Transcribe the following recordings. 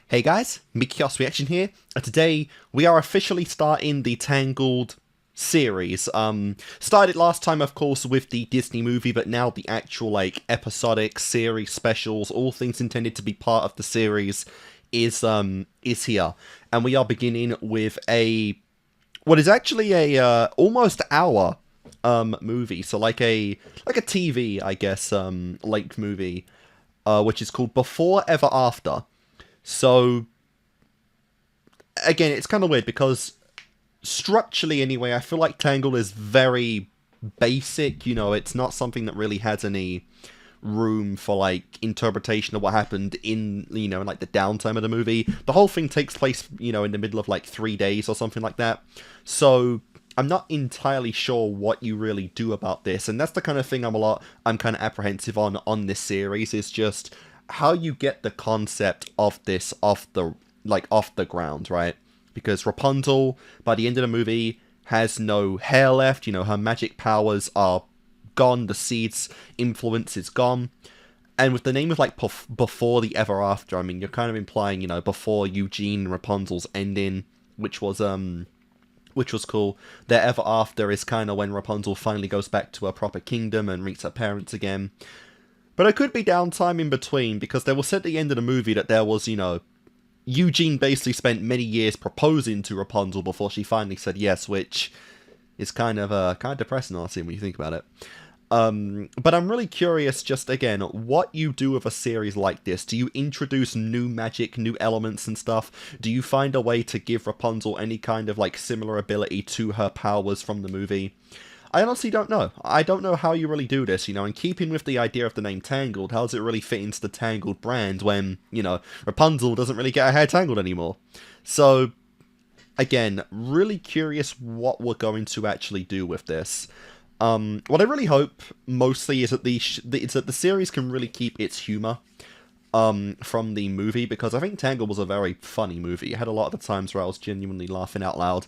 Hey guys, Kickassreaction here, and today we are officially starting the Tangled series. Started last time, of course, with the Disney movie, but now the actual, episodic series specials, all things intended to be part of the series, is here. And we are beginning with what is actually almost hour, movie, so like a TV, I guess, length movie, which is called Before Ever After. So, again, it's kind of weird because structurally, anyway, I feel like Tangle is very basic. It's not something that really has any room for, interpretation of what happened in the downtime of the movie. The whole thing takes place, in the middle of, 3 days or something like that. So, I'm not entirely sure what you really do about this, and that's the kind of thing I'm kind of apprehensive on this series, is just how you get the concept of this off the ground, right? Because Rapunzel, by the end of the movie, has no hair left. Her magic powers are gone. The seed's influence is gone. And with the name of Before the Ever After, I mean, you're kind of implying, before Eugene and Rapunzel's ending, which was cool. Their Ever After is kind of when Rapunzel finally goes back to her proper kingdom and meets her parents again. But it could be downtime in between, because there was said at the end of the movie that there was, Eugene basically spent many years proposing to Rapunzel before she finally said yes, which is kind of depressing, honestly, when you think about it. But I'm really curious, just again, what you do with a series like this. Do you introduce new magic, new elements and stuff? Do you find a way to give Rapunzel any kind of similar ability to her powers from the movie? I honestly don't know. I don't know how you really do this, in keeping with the idea of the name Tangled. How does it really fit into the Tangled brand when, Rapunzel doesn't really get her hair tangled anymore? So, again, really curious what we're going to actually do with this. What I really hope, mostly, is that the series can really keep its humor from the movie, because I think Tangled was a very funny movie. It had a lot of the times where I was genuinely laughing out loud,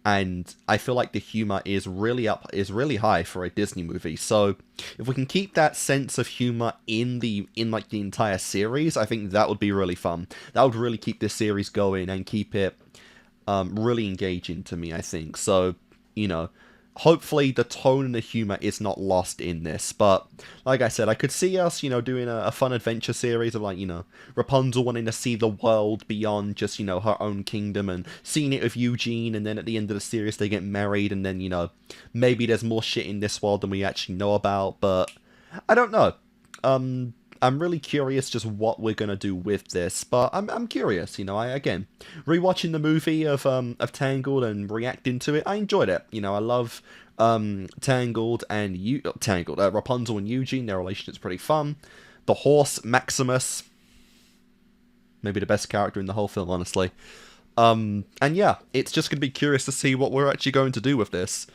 and I feel like the humor is really high for a Disney movie. So if we can keep that sense of humor in the entire series, I think that would be really fun. That would really keep this series going and keep it really engaging to me, I think. So, hopefully the tone and the humor is not lost in this. But like I said, I could see us, doing a fun adventure series of Rapunzel wanting to see the world beyond just, her own kingdom, and seeing it with Eugene, and then at the end of the series they get married, and then, maybe there's more shit in this world than we actually know about. But I don't know. I'm really curious just what we're gonna do with this, but I'm curious. Again, rewatching the movie of Tangled and reacting to it, I enjoyed it. I love Tangled and Rapunzel and Eugene. Their relationship's pretty fun. The horse Maximus, maybe the best character in the whole film, honestly. And yeah, it's just gonna be curious to see what we're actually going to do with this.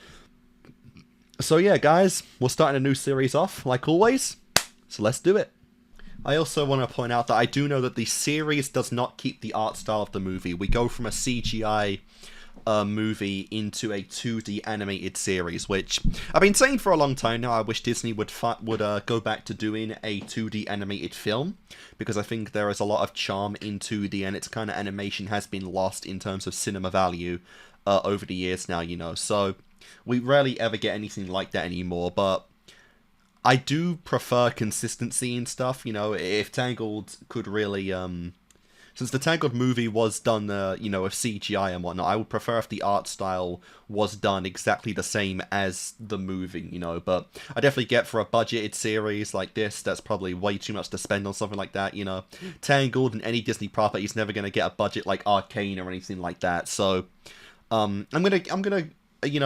So yeah, guys, we're starting a new series off, like always. So let's do it. I also want to point out that I do know that the series does not keep the art style of the movie. We go from a CGI movie into a 2D animated series, which I've been saying for a long time now. I wish Disney would go back to doing a 2D animated film, because I think there is a lot of charm in 2D, and its kind of animation has been lost in terms of cinema value over the years now, So we rarely ever get anything like that anymore, but I do prefer consistency and stuff. If Tangled could really, since the Tangled movie was done, with CGI and whatnot, I would prefer if the art style was done exactly the same as the movie, but I definitely get, for a budgeted series like this, that's probably way too much to spend on something like that, Tangled and any Disney property is never going to get a budget like Arcane or anything like that, so, I'm gonna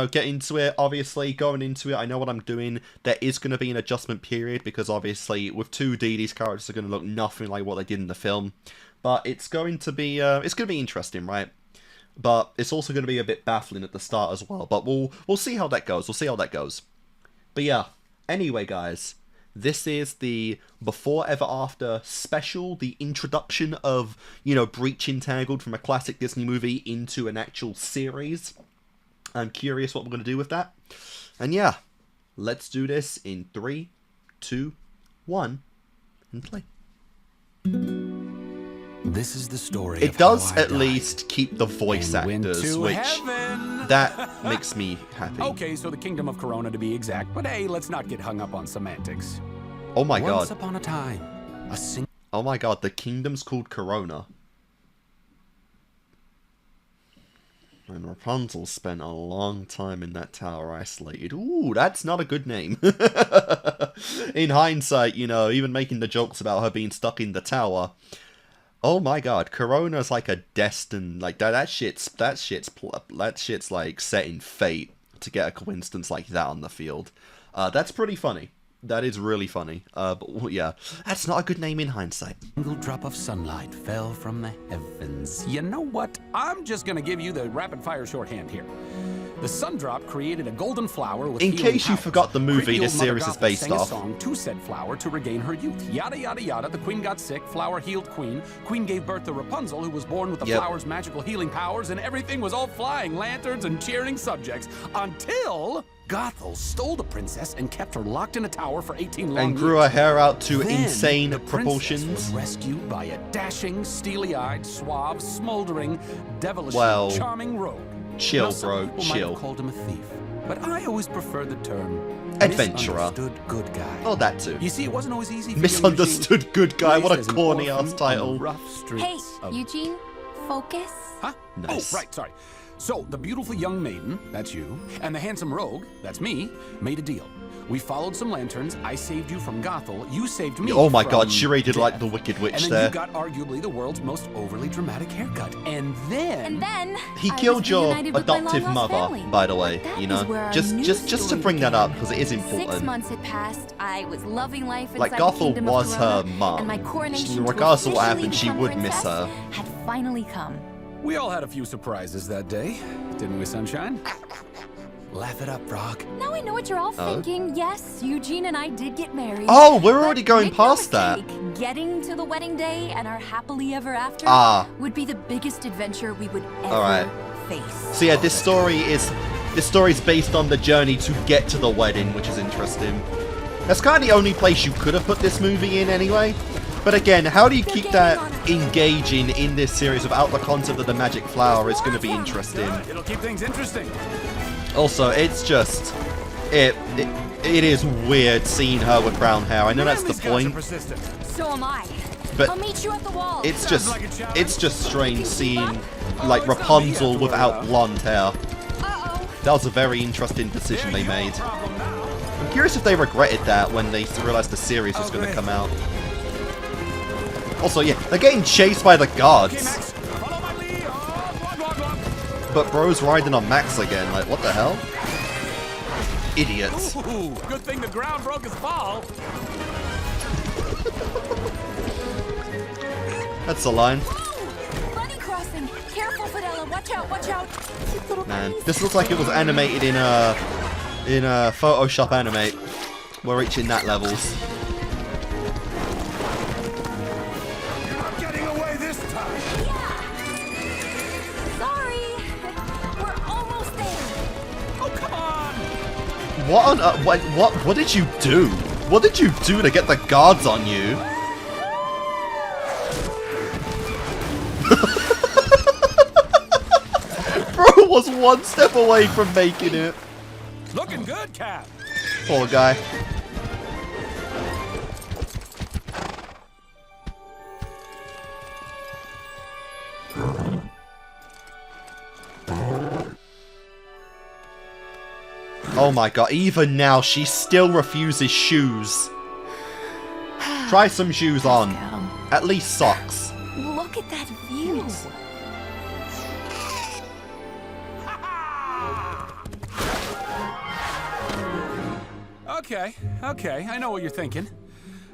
get into it. Obviously, going into it, I know what I'm doing. There is going to be an adjustment period, because obviously with 2D, these characters are going to look nothing like what they did in the film. But it's going to be interesting, right? But it's also going to be a bit baffling at the start as well. But we'll see how that goes. We'll see how that goes. But yeah. Anyway, guys, this is the Before Ever After special, the introduction of, breaching Tangled from a classic Disney movie into an actual series. I'm curious what we're going to do with that. And yeah, let's do this in 3, 2, 1, and play. This is the story. It does at least keep the voice actors, which heaven. that makes me happy. Okay, so the kingdom of Corona to be exact, but hey, let's not get hung up on semantics. Oh my god. Once upon a time, Oh my god, the kingdom's called Corona. And Rapunzel spent a long time in that tower isolated. Ooh, that's not a good name. In hindsight, you know, even making the jokes about her being stuck in the tower. Oh my god, Corona's like a destined, like that shit's like set in fate to get a coincidence like that on the field. That's pretty funny. That is really funny. But yeah, that's not a good name in hindsight. A single drop of sunlight fell from the heavens. You know what? I'm just gonna give you the rapid-fire shorthand here. The sun drop created a golden flower with in case you forgot the movie this series is based off. Sang a song to said flower to regain her youth. Yada yada yada. The queen got sick. Flower healed queen. Queen gave birth to Rapunzel, who was born with the flower's magical healing powers, and everything was all flying lanterns and cheering subjects until Gothel stole the princess and kept her locked in a tower for 18 long years. And grew her hair out to insane the proportions. Was rescued by a dashing, steely-eyed, suave, smoldering, devilish, charming rogue. Chill, now, some bro, people chill. Might have called him a thief, but I always prefer the term adventurer. Misunderstood good guy. Oh, that too. You see, it wasn't always easy. For Misunderstood good guy. What a raised as an corny orphan ass on title. the rough streets Hey, of- Eugene, focus. Huh? Nice. Oh, right, sorry. So, the beautiful young maiden, that's you, and the handsome rogue, that's me, made a deal. We followed some lanterns, I saved you from Gothel, you saved me Oh my from god, she rated death. like the Wicked Witch and then there. you got arguably the world's most overly dramatic haircut. And then He I killed was your reunited with my adoptive long-lost mother, family. by the way, But that you is know? where our Just new to story bring that up, began. because it is important. 6 months had passed. I was loving life inside Like, the Gothel kingdom of was her Corona, mom. and my coronation Regardless to of what officially happened, she become would miss princess her. had finally come. we all had a few surprises that day, didn't we, Sunshine? Laugh it up, Frog. Now I know what you're all thinking. Yes, Eugene and I did get married. Oh, we're already But going make no past that. mistake, getting to the wedding day and our happily ever after would be the biggest adventure we would ever face. So yeah, this story's based on the journey to get to the wedding, which is interesting. That's kind of the only place you could have put this movie in anyway. But again, how do you keep that engaging in this series without the concept of the magic flower is going to be interesting. It'll keep things interesting. Also, it's just... It is weird seeing her with brown hair. I know that's the point. So am I. But I'll meet you at the wall. it's just strange seeing, like, Rapunzel without blonde hair. That was a very interesting decision they made. I'm curious if they regretted that when they realized the series was going to come out. Also, yeah, they're getting chased by the guards. But bro's riding on Max again, like, what the hell? Idiots. Ooh, good thing the ground broke his fall. That's a line. Bunny crossing. Careful, Fidela. Watch out, watch out. Man, this looks like it was animated in a Photoshop Animate. We're reaching that levels. You're not getting away this time. Sorry. We're almost there. Oh, come on. What on earth? What did you do? What did you do to get the guards on you? Bro was one step away from making it. Looking good, Cap. Poor guy. Oh my god, even now she still refuses shoes. Try some shoes on. At least socks. Look at that view. Okay, I know what you're thinking.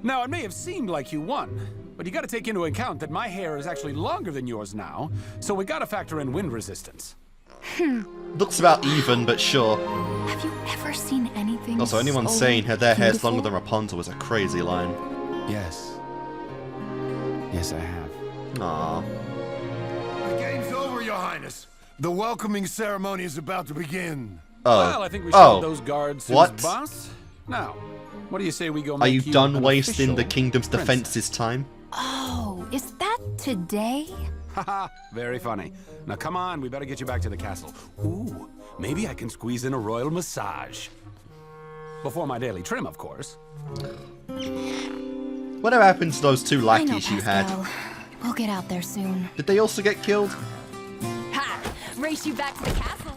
Now, it may have seemed like you won, but you gotta take into account that my hair is actually longer than yours now, so we gotta factor in wind resistance. Looks about even, but sure. Have you ever seen anything Also, anyone so saying their hair's beautiful? longer than Rapunzel is a crazy line. Yes. Yes, I have. Aww. The game's over, Your Highness. The welcoming ceremony is about to begin. Oh. Well, I think we showed those guards What? who's boss. Now, what do you say we go Are make you done an wasting the official kingdom's princess? defense's time? Oh, is that Today? Haha, very funny. Now come on, we better get you back to the castle. Ooh, maybe I can squeeze in a royal massage. Before my daily trim, of course. Whatever happened to those two lackeys you had? We'll get out there soon. Did they also get killed? Ha! Race you back to the castle.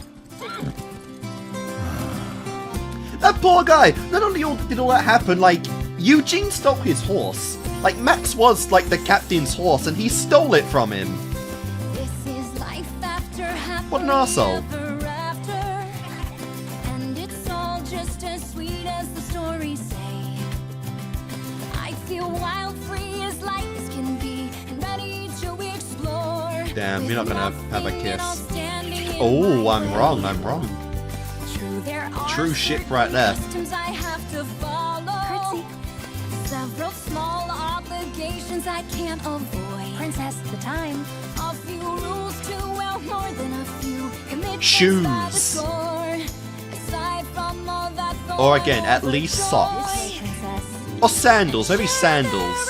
That poor guy! Not only did all that happen, like, Eugene stole his horse. Like, Max was, like, the captain's horse, and he stole it from him. This is life after What an arsehole. And it's all just as sweet as the stories say. I feel wild, free as light as can be, and ready to explore. Damn, you're not gonna have a kiss. Oh, I'm wrong, I'm wrong. True shit right there. Curtsy. Several small obligations I can't avoid. Princess, the time. A few rules to well more than a few. Shoes. Or again, at least socks. Or sandals, maybe sandals.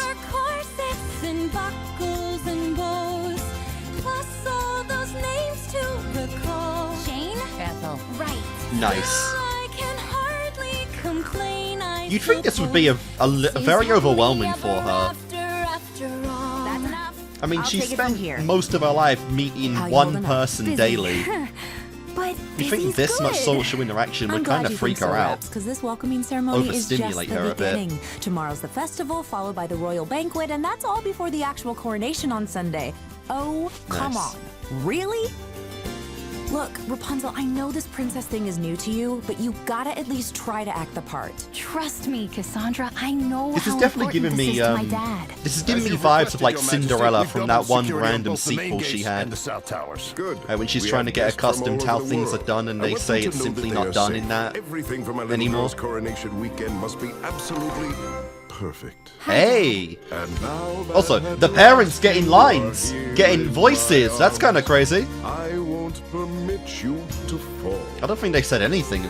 Nice. You'd think this would be a very overwhelming for her. I mean, she spent most of her life meeting one person daily. You'd think this much social interaction would kind of freak her out. Because this welcoming ceremony is just Overstimulate her the a bit. beginning. Tomorrow's the festival, followed by the royal banquet, and that's all before the actual coronation on Sunday. Oh, come Nice. on. Really? Look, Rapunzel, I know this princess thing is new to you, but you gotta at least try to act the part. Trust me, Cassandra, I know This is how definitely important giving me, this is to my dad. this is giving As me you've vibes of requested, like Your Majesty, Cinderella we've from doubled that one security on random both the main sequel she gates had. and the South Towers. Good. When she's We trying to have get guests from accustomed to all how over the things are world. done, and I they want say them it's to know simply that not they are done safe. in that Everything from my little anymore. girl's coronation weekend must be absolutely perfect. Hey! And now that Also, I have the learned parents that getting you are lines, here getting in voices, my that's kind of arms, crazy. I won't permit you to fall. I don't think they said anything in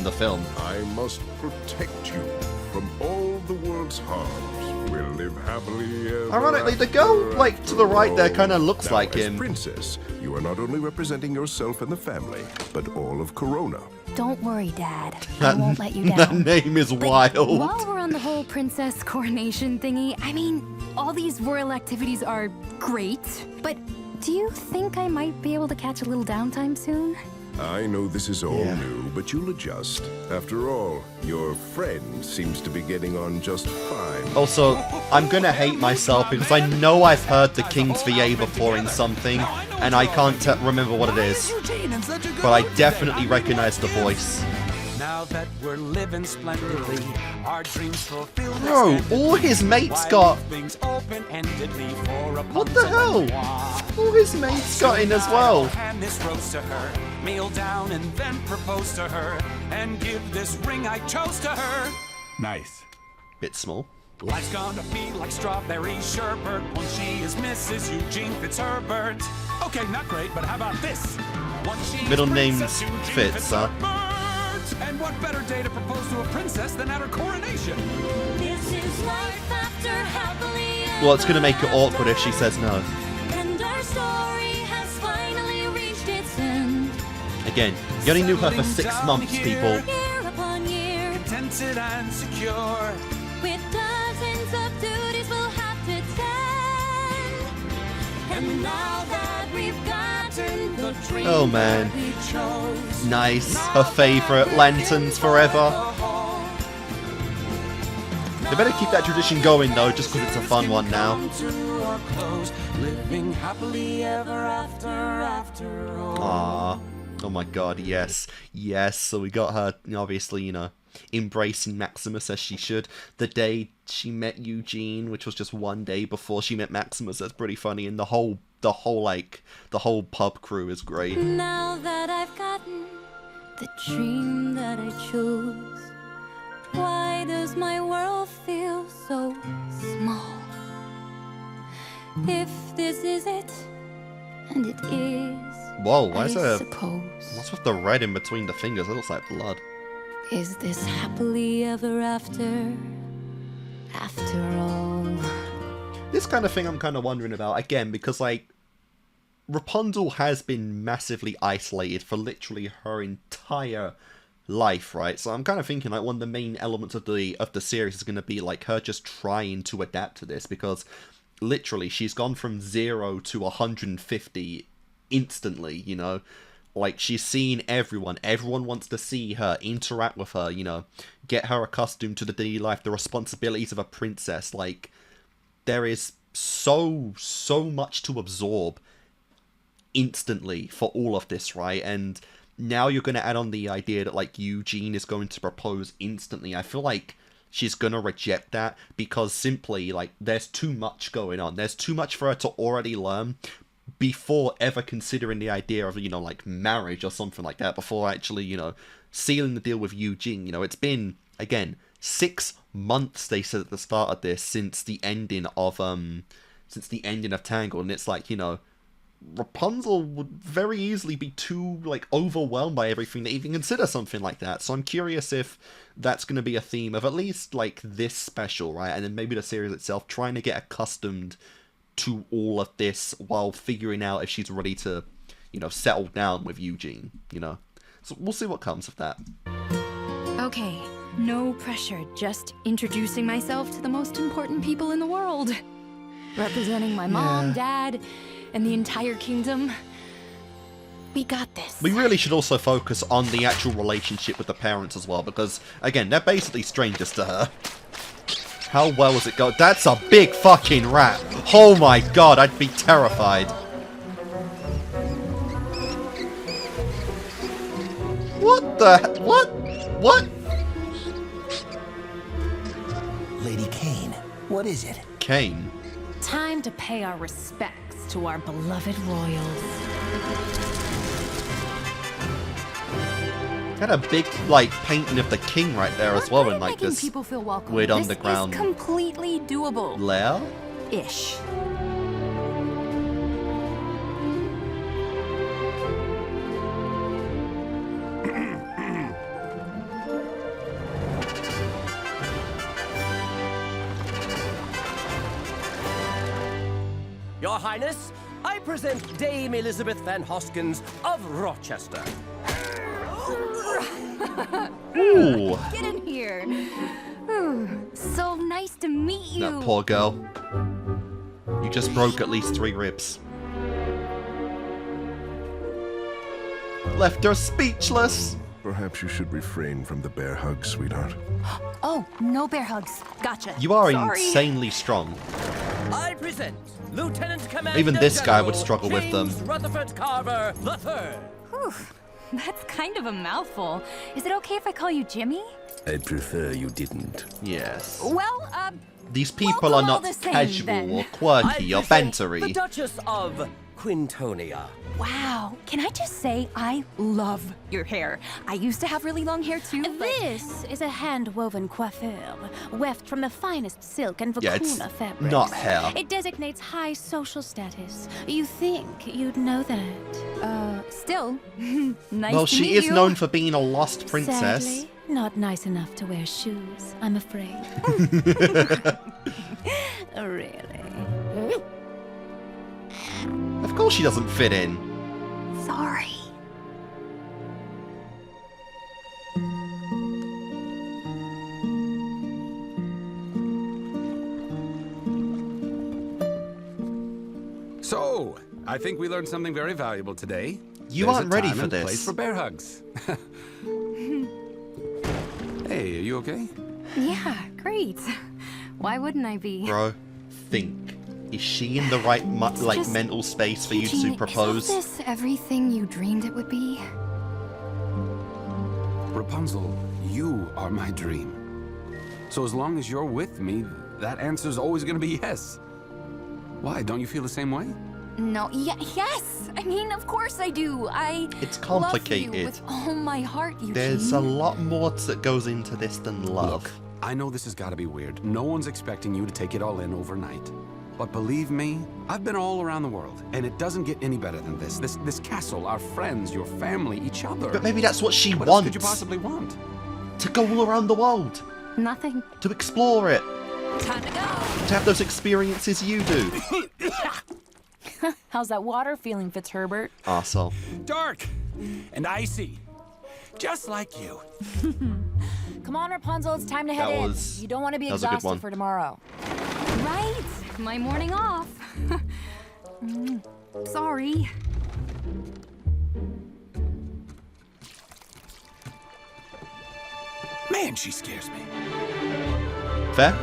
the film. I must protect you from all the world's harms. We'll live happily ever Ironically, the girl, after, like, to the right there after kinda all. looks Now, like as him. princess, you are not only representing yourself and the family, but all of Corona. Don't worry, Dad. I won't let you That down. name is But wild. while we're on the whole princess coronation thingy, I mean, all these royal activities are great, but do you think I might be able to catch a little downtime soon? I know this is all Yeah. new, but you'll adjust. After all, your friend seems to be getting on just fine. Also, I'm gonna hate myself because I know I've heard the King's VA before in something, and I can't remember what it is. But I definitely recognize the voice. Now that we're living splendidly, our dreams fulfilled. Bro, all his mates got... Things open-endedly for What the hell? All his mates got in as well. Hand this rose to her, kneel down and then propose to her, and give this ring I chose to her. Nice. Bit small. Life's gonna be like strawberry sherbet when she is Mrs. Eugene Fitzherbert. Okay, not great, but how about this? Once she's Middle name's Princess Eugene Fitz, huh? Fitzherbert. And what better day to propose to a princess than at her coronation? This is life after happily ever Well, it's gonna make it awkward if she says no. and our story has finally reached its end. Again, you only knew her for 6 months, people. Year upon year, Contented and secure. with dozens of duties we'll have to tend. And now that we've gotten the dream Oh, man. that we chose, Nice. Her favourite, lanterns forever. They better keep that tradition going though, just because it's a fun one now. Living happily ever after all. Aww. Oh my god, yes. Yes, so we got her, obviously, you know, embracing Maximus as she should. The day she met Eugene, which was just one day before she met Maximus, that's pretty funny. And the whole pub crew is great. now that I've gotten the dream that I chose, why does my world feel so small? If this is it, and it is, Whoa, why is I there... suppose. What's with the red in between the fingers? It looks like blood. Is this happily ever after all? This kind of thing I'm kind of wondering about, again, because, like, Rapunzel has been massively isolated for literally her entire life, right? So I'm kind of thinking, like, one of the main elements of the series is going to be, like, her just trying to adapt to this, because literally she's gone from 0 to 150 instantly, you know? Like, she's seen everyone wants to see her, interact with her, you know, get her accustomed to the daily life, the responsibilities of a princess. Like, there is so much to absorb instantly for all of this, right? And now you're going to add on the idea that, like, Eugene is going to propose instantly. I feel like she's going to reject that because simply, like, there's too much going on. There's too much for her to already learn before ever considering the idea of, you know, like, marriage or something like that, before actually, you know, sealing the deal with Eugene. You know, it's been, again, 6 months, they said at the start of this, since the ending of Tangled, and it's like, you know, Rapunzel would very easily be too, like, overwhelmed by everything to even consider something like that. So I'm curious if that's going to be a theme of at least, like, this special, right? And then maybe the series itself, trying to get accustomed to all of this while figuring out if she's ready to, you know, settle down with Eugene, you know? So we'll see what comes of that. Okay, no pressure, just introducing myself to the most important people in the world. Representing my mom, dad, and the entire kingdom. We got this. We really should also focus on the actual relationship with the parents as well, because, again, they're basically strangers to her. How well has it go? That's a big fucking rat. Oh my god, I'd be terrified. What the? What? Lady Kane, what is it? Kane. Time to pay our respects to our beloved royals. Had a big, like, painting of the king right there as well in, like, this people feel welcome. weird underground This is completely doable. lair. Ish. Your Highness, I present Dame Elizabeth Van Hoskins of Rochester. Ooh. Get in here. So nice to meet you. That poor girl. You just broke at least 3 ribs. Left her speechless. Perhaps you should refrain from the bear hug, sweetheart. Oh, no bear hugs. Gotcha. You are Sorry. insanely strong. I present Lieutenant Commander Even this guy would General struggle with them. James Rutherford Carver III. Whew. That's kind of a mouthful. Is it okay if I call you Jimmy? I'd prefer you didn't. Yes. Well, These people we'll are call not the same, casual then. or quirky I or present bantery. The Duchess of Quintonia. wow. Can I just say I love your hair? I used to have really long hair too. This is a hand-woven coiffure, weft from the finest silk and Yeah, it's vicuna fabrics. not hair. It designates high social status. You think you'd know that? Still, nice Well, to she meet is you. known for being a lost princess. Sadly, not nice enough to wear shoes, I'm afraid. Really? Of course she doesn't fit in. Sorry. So, I think we learned something very valuable today. You There's aren't a ready time for and this. place for bear hugs. Hey, are you okay? Yeah, great. Why wouldn't I be? Bro, think. Is she in the right like just- mental space for you Eugene, to propose? Is all this everything you dreamed it would be? Rapunzel, you are my dream. So as long as you're with me, that answer's always gonna be yes. Why, don't you feel the same way? No, yes! I mean, of course I do. It's love complicated. you with all my heart, Eugene. There's a lot more that goes into this than love. Look, I know this has got to be weird. No one's expecting you to take it all in overnight. But believe me, I've been all around the world, and it doesn't get any better than this. This castle, our friends, your family, each other. But maybe that's what she What else wants. could you possibly want? To go all around the world. Nothing. To explore it. Time to go. To have those experiences you do. How's that water feeling, Fitzherbert? Arsehole. Dark and icy. Just like you. Come on, Rapunzel, it's time to head That in. was- You don't want to be that was a good one. exhausted for tomorrow. Right, my morning off. Sorry. Man, she scares me. Fair?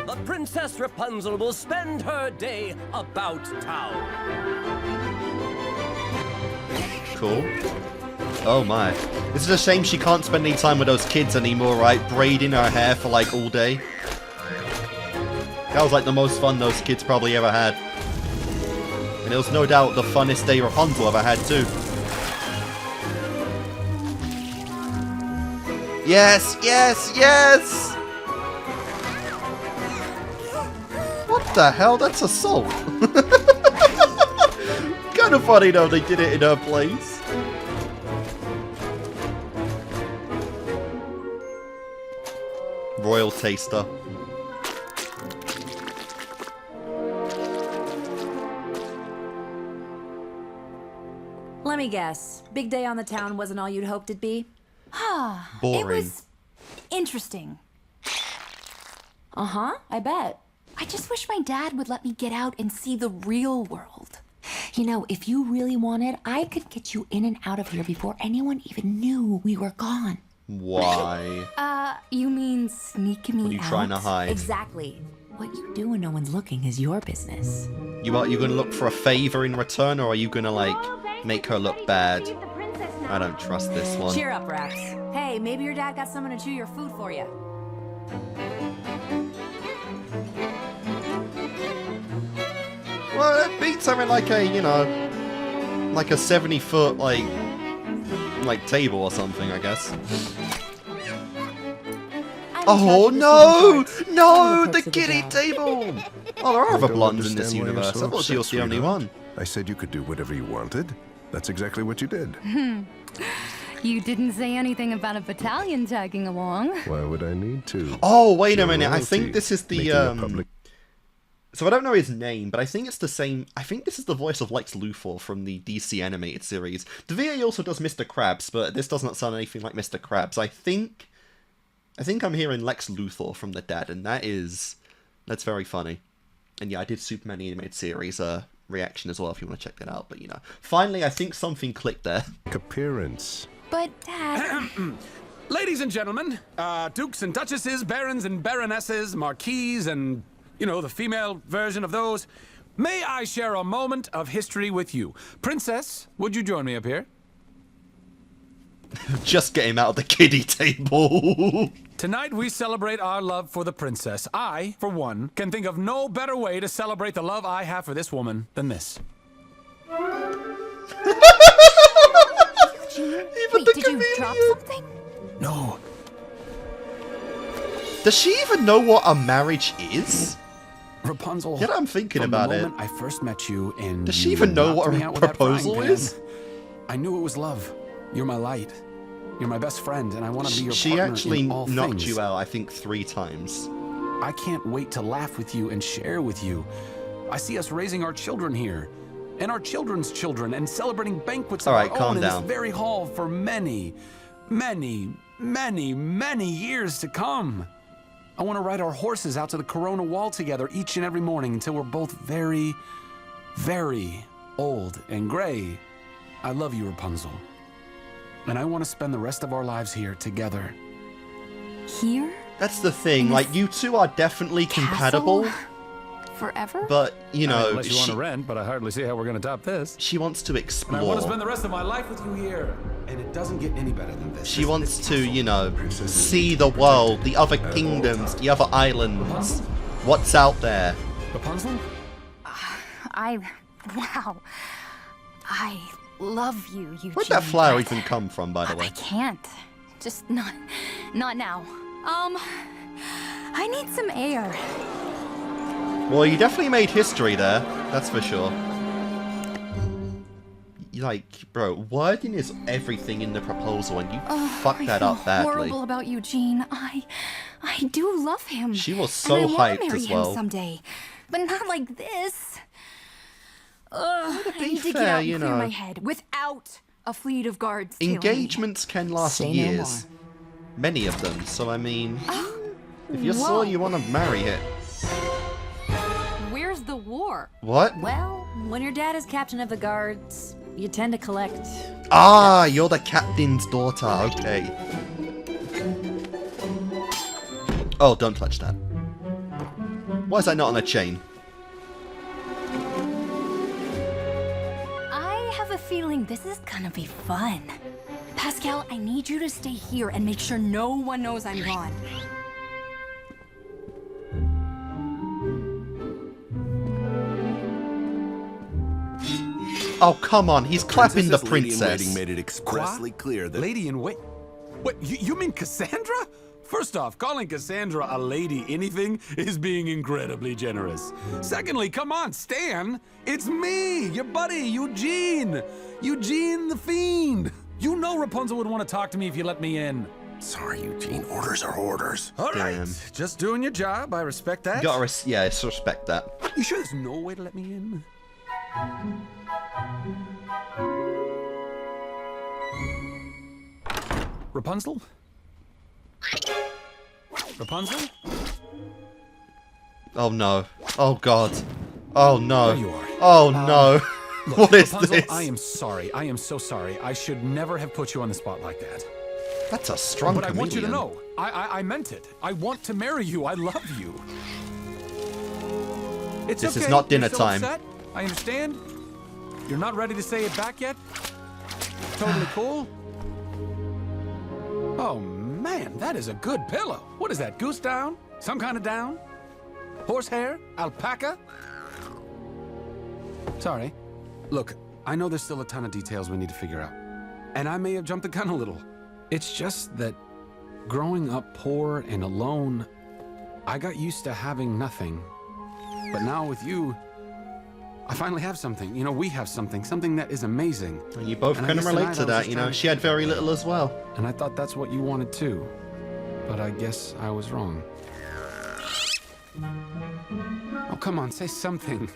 The Princess Rapunzel will spend her day about town. Cool. Oh my. This is a shame she can't spend any time with those kids anymore, right? Braiding her hair for like all day. That was like the most fun those kids probably ever had. And it was no doubt the funnest day Rapunzel ever had too. Yes, yes, yes! What the hell? That's assault. Kind of funny though they did it in her place. Royal taster. Let me guess. Big day on the town wasn't all you'd hoped it'd be? Boring. It was interesting. Uh-huh, I bet. I just wish my dad would let me get out and see the real world. You know, if you really wanted, I could get you in and out of here before anyone even knew we were gone. Why? You mean sneak me What are you out? trying to hide? Exactly. What you do when no one's looking is your business. You gonna look for a favor in return, or are you gonna like make her look bad? I don't trust this one. Cheer up, Raps. Hey, maybe your dad got someone to chew your food for you. Well, it beats something like a, you know, like a 70-foot like table or something, I guess. Oh no! No! The kiddie table! Oh, there are other blondes in this universe. I thought she was the only one. I said you could do whatever you wanted. That's exactly what you did. You didn't say anything about a battalion tagging along. Why would I need to? Oh, wait a Your minute. I royalty, think this is making a the public- So I don't know his name, but I think it's the same. I think this is the voice of Lex Luthor from the DC animated series. The VA also does Mr. Krabs, but this does not sound anything like Mr. Krabs. I think I'm hearing Lex Luthor from the dad, and that's very funny. And yeah, I did Superman the animated series reaction as well if you want to check that out. But you know, finally, I think something clicked there. Appearance. But Dad, Ladies and gentlemen, dukes and duchesses, barons and baronesses, marquises, and, you know, the female version of those, may I share a moment of history with you? Princess, would you join me up here? Just get him out of the kiddie table. Tonight we celebrate our love for the princess. I, for one, can think of no better way to celebrate the love I have for this woman than this. wait, did you drop something? No. Does she even know what a marriage is? Rapunzel. Yeah, I'm thinking from about the it. moment I first met you and Does she you even know knocked what me a out with that frying proposal pan, is? I knew it was love. You're my light. You're my best friend, and I want to be your She partner actually in all knocked things. you out, I think, 3 times. I can't wait to laugh with you and share with you. I see us raising our children here, and our children's children, and celebrating banquets of All right, our calm own down. in this very hall for many, many, many, many years to come. I want to ride our horses out to the Corona Wall together each and every morning until we're both very, very old and gray. I love you, Rapunzel. And I want to spend the rest of our lives here together. Here? That's the thing, like, you two are definitely compatible, Castle? Forever? but, you know, Unless you want to rent, but I hardly see how we're going to top this. she wants to And I want explore. to spend the rest of my life with you here. And it doesn't get any better than this. She wants to, you know, see the world, the other kingdoms, the other islands, what's out there. Rapunzel? Wow. I love you, Eugene. Where'd that flower but even come from, by the way? I can't. Just not now. I need some air. Well, you definitely made history there, that's for sure. like, bro, wording is everything in the proposal, and you fucked that up badly. Horrible about Eugene. I do love him. She was so and I hyped marry as well. him someday, but not like this. I need to fair, get out and you clear know. my head without a fleet of guards. tailing me. Engagements can last Say no years. Many of them. So, I mean, if you're Whoa. sure you want to marry it. Where's the war? What? Well, when your dad is captain of the guards, you tend to collect. Ah, you're the captain's daughter. Okay. Oh, don't touch that. Why is that not on a chain? I have a feeling this is gonna be fun. Pascal, I need you to stay here and make sure no one knows I'm gone. Oh, come on. He's clapping the Princess Lady in princess. Waiting made it expressly clear that Lady in wait. Wait, you mean Cassandra? First off, calling Cassandra a lady anything is being incredibly generous. Secondly, come on, Stan. It's me, your buddy, Eugene. Eugene the Fiend. You know Rapunzel would want to talk to me if you let me in. Sorry, Eugene. Orders are orders. All right, Damn. just doing your job. I respect that. You gotta respect that. You sure there's no way to let me in? Rapunzel? Rapunzel? Oh no. Oh god. Oh no. There you are. Oh no. Look, What is Rapunzel, this? I am sorry. I am so sorry. I should never have put you on the spot like that. That's a strong But I comedian. want you to know, I meant it. I want to marry you. I love you. It's This is okay. not dinner You're still time. upset. I understand. You're not ready to say it back yet. Totally cool. Oh man, that is a good pillow. What is that? Goose down? Some kind of down? Horsehair? Alpaca? Sorry. Look, I know there's still a ton of details we need to figure out. And I may have jumped the gun a little. It's just that growing up poor and alone, I got used to having nothing. But now with you, I finally have something. You know, we have something that is amazing. And you both And I can guess relate tonight I to was that, just you know. trying to She had very figure it little as well. And I thought that's what you wanted too. But I guess I was wrong. Oh, come on, say something.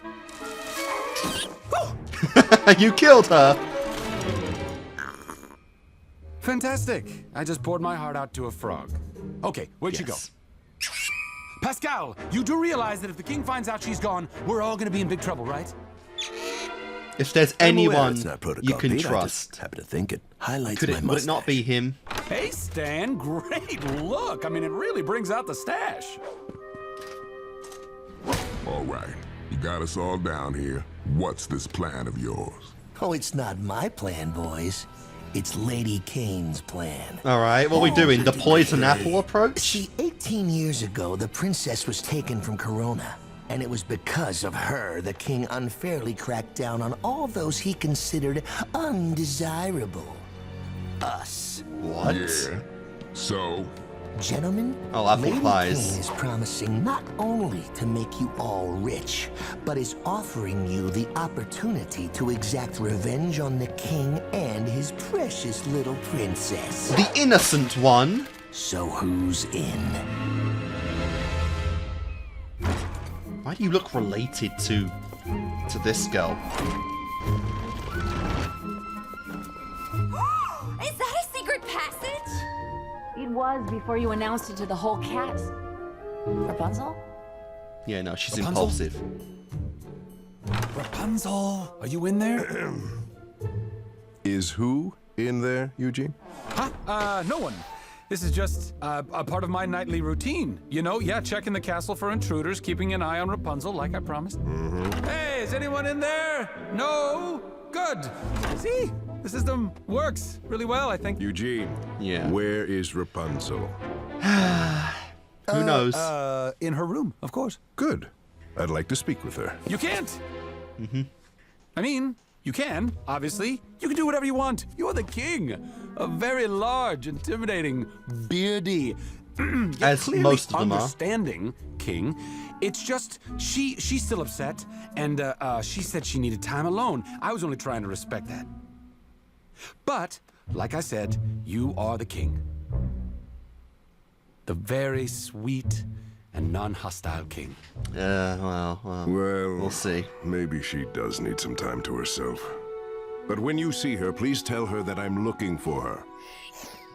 You killed her. Fantastic. I just poured my heart out to a frog. Okay, where'd she go? Yes. Pascal, you do realize that if the king finds out she's gone, we're all gonna be in big trouble, right? If there's I'm aware anyone it's not protocol, you can Pete. I trust, just happen to think it highlights could my it, would it not be him? Hey, Stan, great look. I mean, it really brings out the stash. All right, you got us all down here. What's this plan of yours? Oh, it's not my plan, boys. It's Lady Kane's plan. All right, what are we doing? The poison apple approach? See, 18 years ago, the princess was taken from Corona. And it was because of her the king unfairly cracked down on all those he considered undesirable. Us. What? Yeah. So, Gentlemen, Oh, apple Lady pies. Kane is promising not only to make you all rich, but is offering you the opportunity to exact revenge on the king and his precious little princess. The innocent one. So who's in? Why do you look related to this girl? Is that a secret passage? It was before you announced it to the whole cast. Rapunzel? Yeah, no, she's Rapunzel? impulsive. Rapunzel, are you in there? Is who in there, Eugene? Huh? No one. This is just a part of my nightly routine. You know, yeah, checking the castle for intruders, keeping an eye on Rapunzel like I promised. Hey, is anyone in there? No? Good. See? The system works really well, I think. Eugene. Yeah. Where is Rapunzel? Who knows? In her room, of course. Good. I'd like to speak with her. You can't. I mean, you can, obviously. You can do whatever you want. You're the king. A very large, intimidating, beardy, yet As clearly most of them are. understanding king. It's just, she's still upset, and she said she needed time alone. I was only trying to respect that. But, like I said, you are the king. The very sweet and non-hostile king. Well, we'll see. Maybe she does need some time to herself. But when you see her, please tell her that I'm looking for her.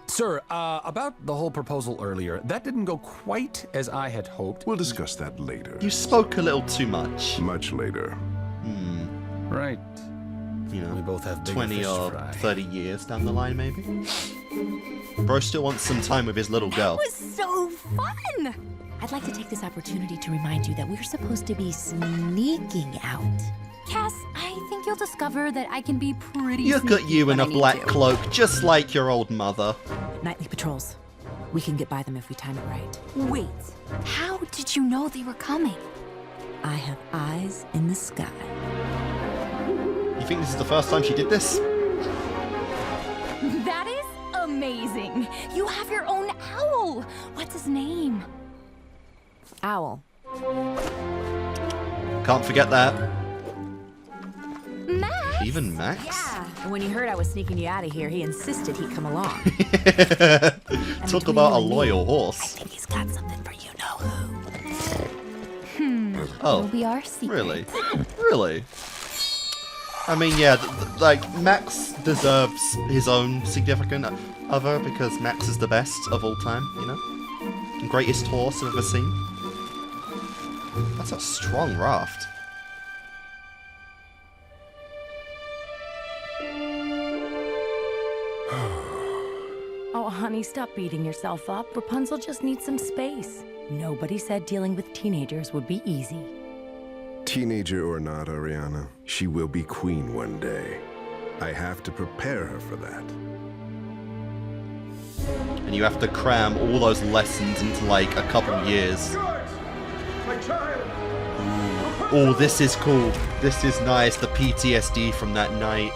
Sir, about the whole proposal earlier, that didn't go quite as I had hoped. We'll discuss that later. You spoke a little too much. Much later. Right. You know, We both have bigger 20 fish to or fry. 30 years down the line, maybe. Bro still wants some time with his little girl. It was so fun! I'd like to take this opportunity to remind you that we're supposed to be sneaking out. Cass, I think you'll discover that I can be pretty Look at sneaky you in when a I need black to. cloak, just like your old mother. Nightly patrols. We can get by them if we time it right. Wait, how did you know they were coming? I have eyes in the sky. You think this is the first time she did this? That is amazing. You have your own owl. What's his name? Owl. Can't forget that. Max? Even Max? Yeah. And when he heard I was sneaking you out of here, he insisted he'd come along. Talk about a loyal I horse. think he's got something for you know who. Oh, It'll be our secret. really? Really? I mean, yeah, like, Max deserves his own significant other because Max is the best of all time, you know? Greatest horse I've ever seen. That's a strong raft. Oh, honey, stop beating yourself up. Rapunzel just needs some space. Nobody said dealing with teenagers would be easy. Teenager or not, Ariana, she will be queen one day. I have to prepare her for that. And you have to cram all those lessons into, like, a couple years. Oh, this is cool. This is nice. The PTSD from that night.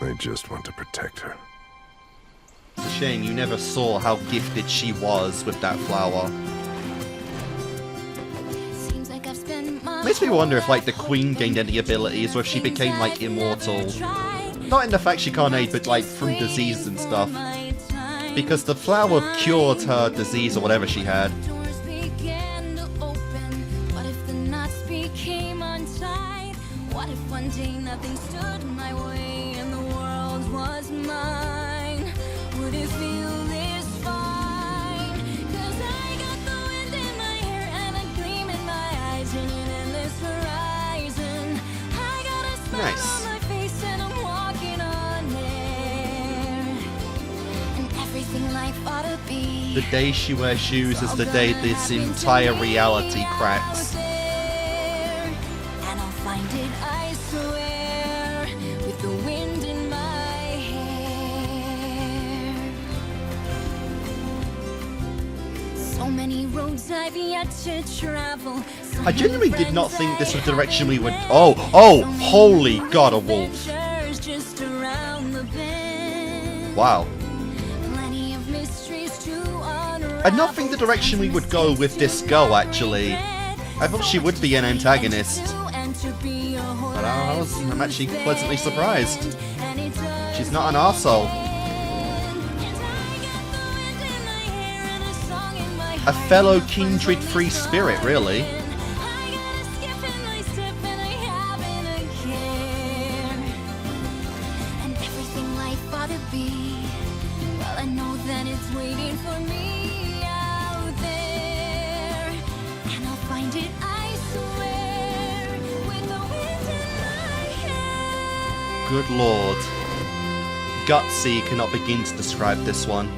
I just want to protect her. It's a shame you never saw how gifted she was with that flower. Seems like I've spent my Makes me wonder if, like, the queen gained any abilities or if she became, like, immortal. Not in the fact she can't age, but, like, from disease and stuff. Because the flower cured her disease or whatever she had. doors began to open. What if the knots became untied? What if one day nothing stood in my way and the world was mine? Would it feel this fine? 'Cause I got the wind in my hair and a gleam in my eyes and an endless horizon. I got a smile Nice. on my face and I'm walking on air. And everything life ought to be. The day she wears shoes is the day this entire reality cracks. And I'll find it, I swear, with the wind in my hair. So many roads I've yet to travel. I genuinely did not think this was the direction we would. Oh, holy god, a wolf. Just around the bend. Wow. Plenty of mysteries to unravel. I did not think the direction we would go with this girl, actually. I thought she would be an antagonist. But I'm actually pleasantly surprised. She's not an arsehole. A fellow kindred free spirit, really. And everything life ought to be. Well, I know that it's waiting for me out there. And I'll find it, I swear, with the wind in my hair. Good lord. Gutsy cannot begin to describe this one.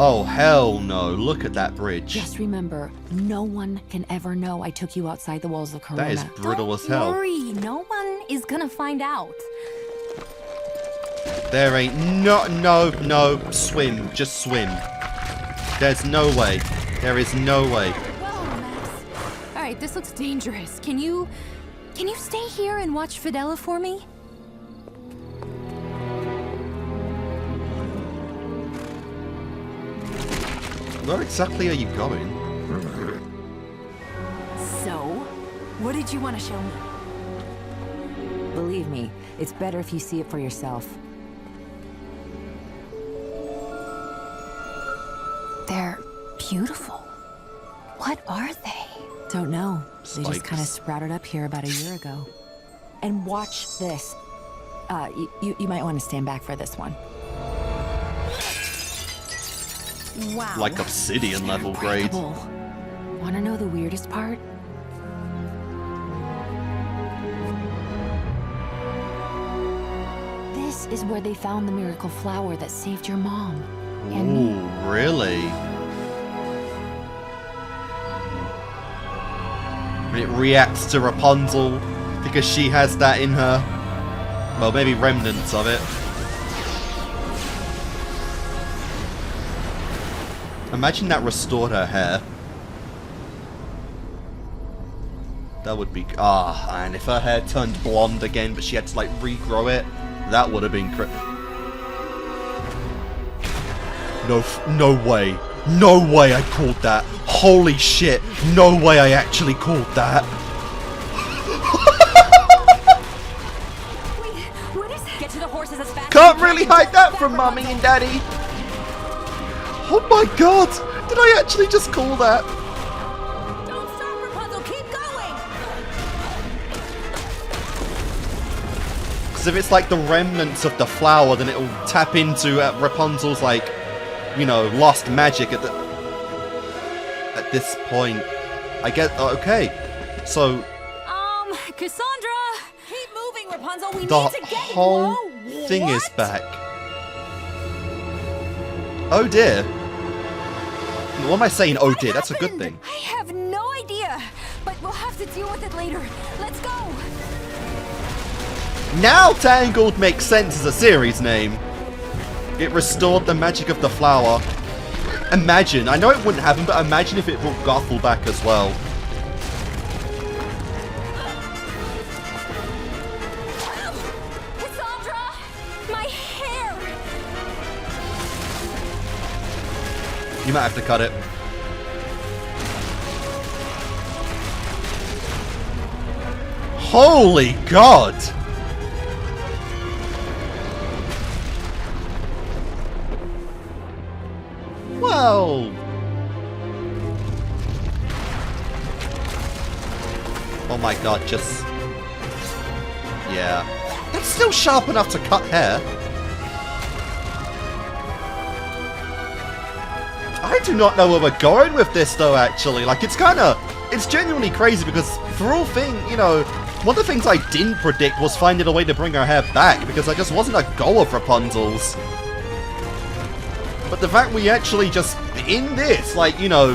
Oh, hell no. Look at that bridge. Just remember, no one can ever know I took you outside the walls of Corona. That is brutal as hell. Don't worry, no one is gonna find out. There ain't no, swim, just swim. There's no way. There is no way. Whoa, Max. All right, this looks dangerous. Can you stay here and watch Fidela for me? Where exactly are you going? So, what did you want to show me? Believe me, it's better if you see it for yourself. They're beautiful. What are they? Don't know. They just Spikes. kind of sprouted up here about a year ago. And watch this. You might want to stand back for this one. Wow. Like obsidian level grade. Want to know the weirdest part? This is where they found the miracle flower that saved your mom. And me. Ooh, really? And it reacts to Rapunzel because she has that in her. Well, maybe remnants of it. Imagine that restored her hair. That would be... Ah, and if her hair turned blonde again, but she had to, like, regrow it, that would have been... No way. No way I called that. Holy shit. No way I actually called that. Wait, what is it? Get to the horses as fast. Can't really hide that from Mommy and Daddy. Oh my god. Did I actually just call that? Don't stop, Rapunzel. Keep going. Because if it's like the remnants of the flower, then it'll tap into Rapunzel's, like, you know, lost magic at this point. I get... Okay. So... Cassandra! Keep moving, Rapunzel. We the need to get whole thing is back. Oh dear. What am I saying? Oh dear, that's a good thing. I have no idea, but we'll have to deal with it later. Let's go. Now Tangled makes sense as a series name. It restored the magic of the flower. Imagine, I know it wouldn't happen, but imagine if it brought Gothel back as well. Cassandra! My hair! You might have to cut it. Holy God! Well... Oh my god, just... Yeah. That's still sharp enough to cut hair. I do not know where we're going with this though, actually. Like, it's kinda... It's genuinely crazy because, for all thing, you know... One of the things I didn't predict was finding a way to bring her hair back, because that just wasn't a goal of Rapunzel's. But the fact we actually just, in this, like, you know,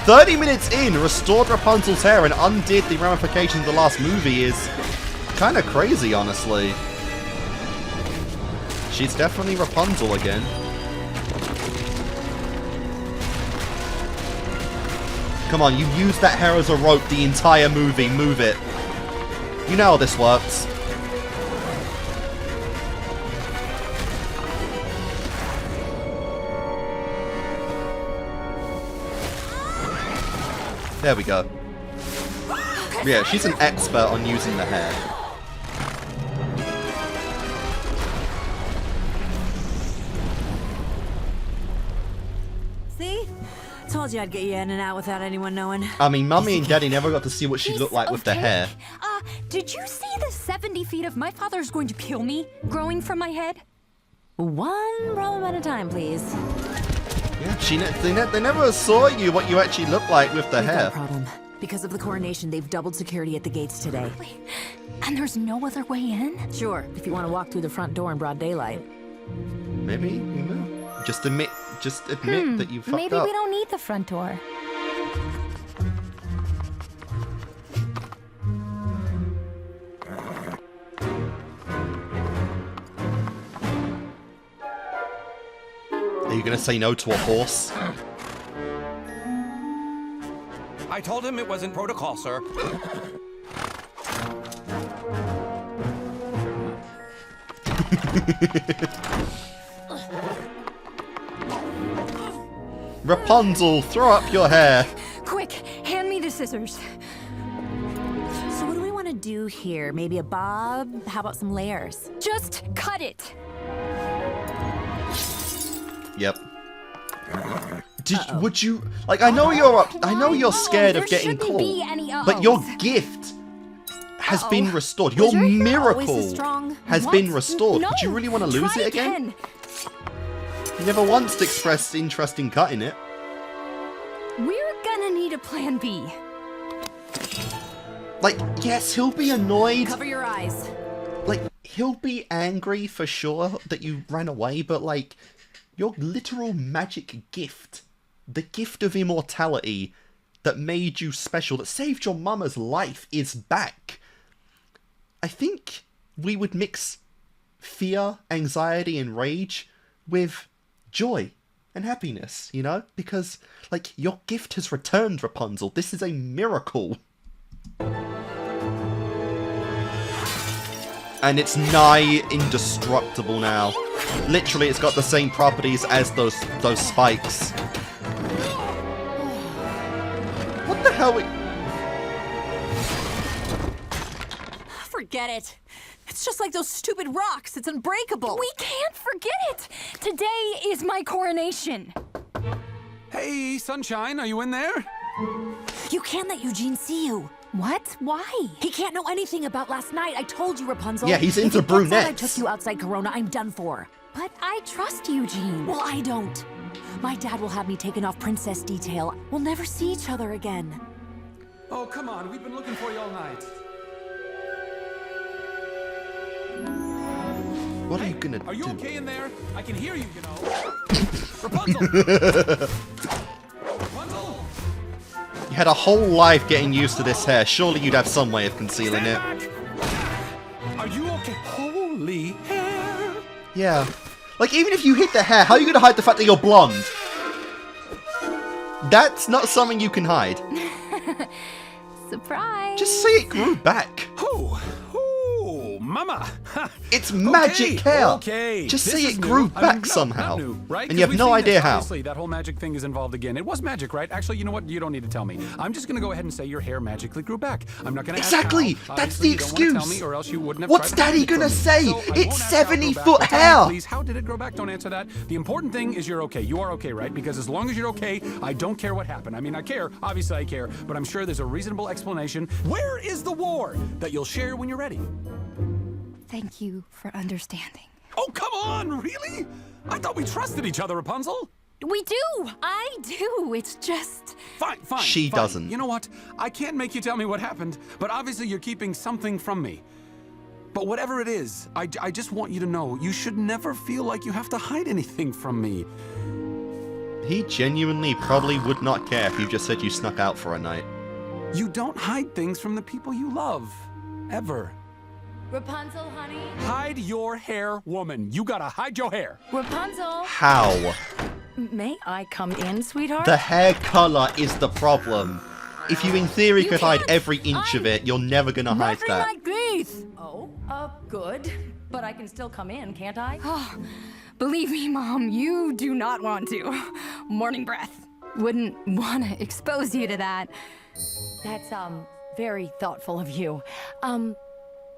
30 minutes in, restored Rapunzel's hair and undid the ramifications of the last movie is kind of crazy, honestly. She's definitely Rapunzel again. Come on, you used that hair as a rope the entire movie, move it. You know how this works. There we go. Yeah, she's an expert on using the hair. See? Told you I'd get you in and out without anyone knowing. I mean, Mummy and Daddy never got to see what she looked like with the hair. Did you see the 70 feet of my father's going to kill me growing from my head? One problem at a time, please. Yeah, they never saw you what you actually look like with the hair. No problem. Because of the coronation, they've doubled security at the gates today. Wait, and there's no other way in? Sure, if you want to walk through the front door in broad daylight. Maybe, you know, just admit that you fucked up. Maybe we don't need the front door. Are you gonna say no to a horse? I told him it wasn't protocol, sir. Rapunzel, throw up your hair. Quick, hand me the scissors. So what do we want to do here? Maybe a bob? How about some layers? Just cut it. Yep. Would you like? I know you're scared of getting caught, but your gift has been restored. Your miracle has been restored. No, Would you really want to lose it again? You never once expressed interest in cutting it. We're gonna need a plan B. Like, yes, he'll be annoyed. Cover your eyes. Like, he'll be angry for sure that you ran away, but like, your literal magic gift, the gift of immortality that made you special, that saved your mama's life, is back. I think we would mix fear, anxiety, and rage with joy and happiness, you know? Because, like, your gift has returned, Rapunzel. This is a miracle. And it's nigh indestructible now. Literally, it's got the same properties as those spikes. What the hell? Forget it. It's just like those stupid rocks. It's unbreakable. We can't forget it. Today is my coronation. Hey, Sunshine, are you in there? You can't let Eugene see you. What? Why? He can't know anything about last night. I told you, Rapunzel. Yeah, he's into brunettes. I took you outside Corona. I'm done for. But I trust Eugene. Well, I don't. My dad will have me taken off princess detail. We'll never see each other again. Oh, come on. We've been looking for you all night. What are you gonna do? Are you okay in there? I can hear you, you know. Rapunzel! Rapunzel! You had a whole life getting used to this hair. Surely you'd have some way of concealing it. Are you okay? Holy hair! Yeah. Like, even if you hid the hair, how are you gonna hide the fact that you're blonde? That's not something you can hide. Surprise! Just say it grew back. Mama! It's magic hair! Okay. Just say This it is grew new. back No, somehow. not new, right? And you have no idea how. Obviously, that whole magic thing is involved again. It was magic, right? Actually, you know what? You don't need to tell me. I'm just gonna go ahead and say your hair magically grew back. I'm not gonna Exactly! ask how. That's Obviously, the you don't wanna tell excuse! me, or else you wouldn't have What's tried to hide Daddy it from gonna me. say? So, I It's won't ask how it grew 70-foot back. But tell me, hair! Please, how did it grow back? Don't answer that. The important thing is you're okay. You are okay, right? Because as long as you're okay, I don't care what happened. I mean, I care. Obviously, I care. But I'm sure there's a reasonable explanation. Where is the war that you'll share when you're ready? Thank you for understanding. Oh, come on! Really? I thought we trusted each other, Rapunzel. We do! I do! It's just... Fine. She doesn't. You know what? I can't make you tell me what happened, but obviously you're keeping something from me. But whatever it is, I just want you to know, you should never feel like you have to hide anything from me. He genuinely probably would not care if you just said you snuck out for a night. You don't hide things from the people you love. Ever. Rapunzel, honey? Hide your hair, woman. You gotta hide your hair. Rapunzel? How? May I come in, sweetheart? The hair color is the problem. If you in theory could hide every inch of it, you're never gonna hide Nothing that. like this. Oh, good. But I can still come in, can't I? Oh, believe me, Mom, you do not want to. Morning breath. Wouldn't want to expose you to that. That's, very thoughtful of you.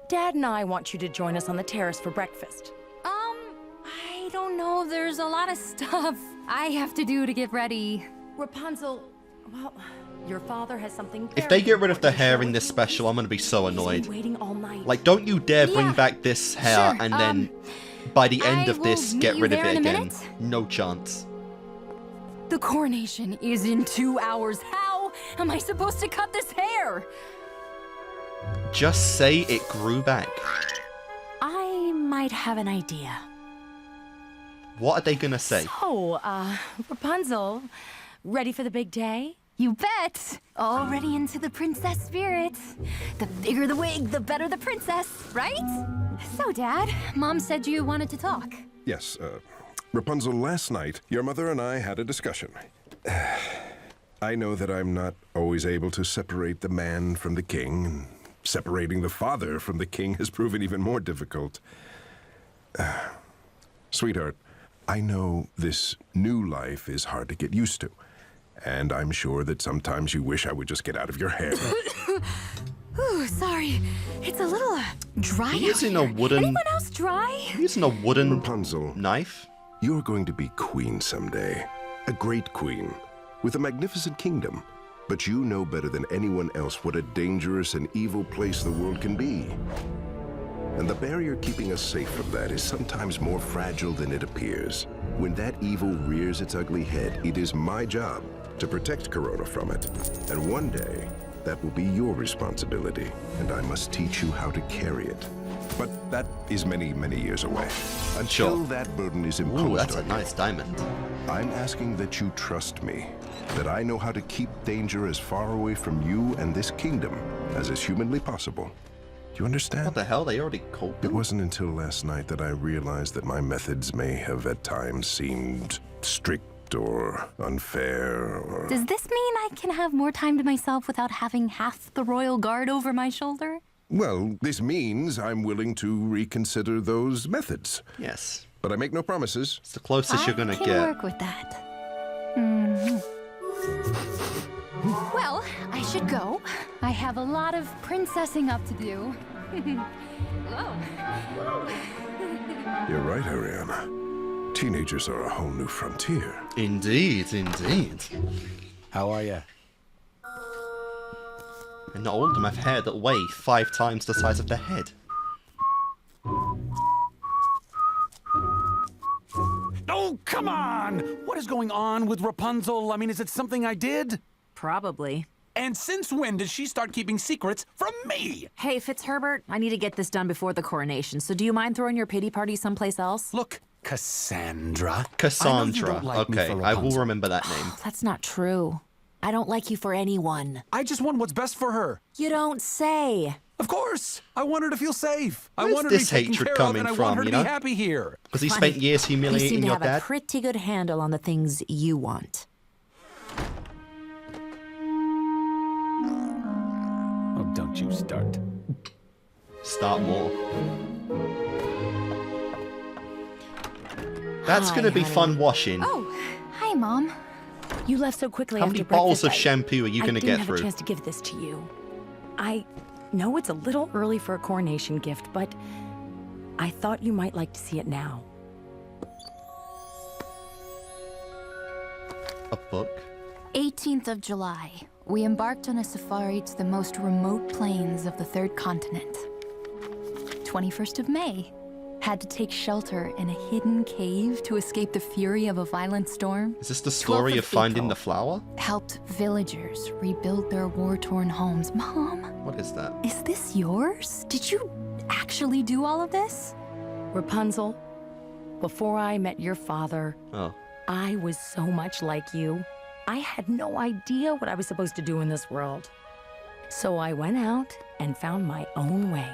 Dad and I want you to join us on the terrace for breakfast. I don't know. There's a lot of stuff I have to do to get ready. Rapunzel, well, your father has something If they get rid of the hair in this special, I'm gonna be so annoyed. waiting all night. Like, don't you dare bring Yeah, back this hair sure, and then by the end I of this will get meet rid you of there it in a again. minute. No chance. The coronation is in 2 hours. How am I supposed to cut this hair? Just say it grew back. I might have an idea. What are they gonna say? So, Rapunzel, ready for the big day? You bet! Already into the princess spirit. The bigger the wig, the better the princess, right? So, Dad, Mom said you wanted to talk. Yes, Rapunzel, last night, your mother and I had a discussion. I know that I'm not always able to separate the man from the king, and separating the father from the king has proven even more difficult. Sweetheart, I know this new life is hard to get used to, and I'm sure that sometimes you wish I would just get out of your hair. Ooh, sorry. It's a little dry out Using a here. wooden. Anyone else dry? Using a wooden Rapunzel, knife. you're going to be queen someday. A great queen, with a magnificent kingdom. But you know better than anyone else what a dangerous and evil place the world can be. And the barrier keeping us safe from that is sometimes more fragile than it appears. When that evil rears its ugly head, it is my job to protect Corona from it. And one day, that will be your responsibility, and I must teach you how to carry it. But that is many, many years away. Until that burden is imposed Ooh, that's a on nice diamond. I'm asking that you trust me, that I know how to keep danger as far away from you and this kingdom as is humanly possible. Do you understand? What the hell? They already called them? It wasn't until last night that I realized that my methods may have at times seemed strict or unfair or... Does this mean I can have more time to myself without having half the royal guard over my shoulder? Well, this means I'm willing to reconsider those methods. Yes. But I make no promises. It's the closest you're gonna I can get. work with that. Well, I should go. I have a lot of princessing up to do. You're right, Ariana. Teenagers are a whole new frontier. Indeed, indeed. How are you? And all of them have hair that weigh 5 times the size of their head. Oh, come on! What is going on with Rapunzel? I mean, is it something I did? Probably. And since when did she start keeping secrets from me? Hey, Fitzherbert, I need to get this done before the coronation, so do you mind throwing your pity party someplace else? Look, Cassandra. Cassandra. Okay, I will remember that name. That's not true. I don't like you for anyone. I just want what's best for her. You don't say. Of course. I want her to feel safe. I Where's want her to be this taken hatred care of, coming and I from, want her to you know? be happy here. Because he Funny. spent years You seem humiliating to your have dad. a pretty good handle on the things you want. Oh, don't you start. Start more. That's gonna be fun washing. Oh, hi, Mom. You left so quickly How after many bottles breakfast, of shampoo are you gonna I get didn't have through? a chance to give this to you. I know it's a little early for a coronation gift, but I thought you might like to see it now. A book? 18th of July. We embarked on a safari to the most remote plains of the third continent. 21st of May. Had to take shelter in a hidden cave to escape the fury of a violent storm. Is this the story 12th of finding April. the flower? Helped villagers rebuild their war-torn homes. Mom, What is that? is this yours? Did you actually do all of this? Rapunzel, before I met your father, Oh. I was so much like you. I had no idea what I was supposed to do in this world. So I went out and found my own way.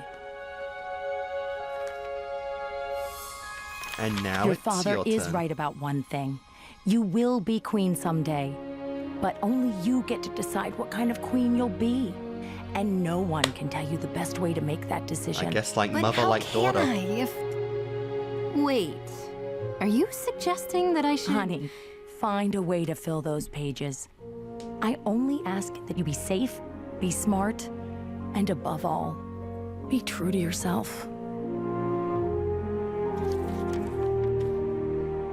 And now Your it's father your is turn. right about one thing. You will be queen someday, but only you get to decide what kind of queen you'll be. And no one can tell you the best way to make that decision. I guess like But mother, how like can daughter. I if... Wait, are you suggesting that I should... Honey, find a way to fill those pages. I only ask that you be safe, be smart, and above all, be true to yourself.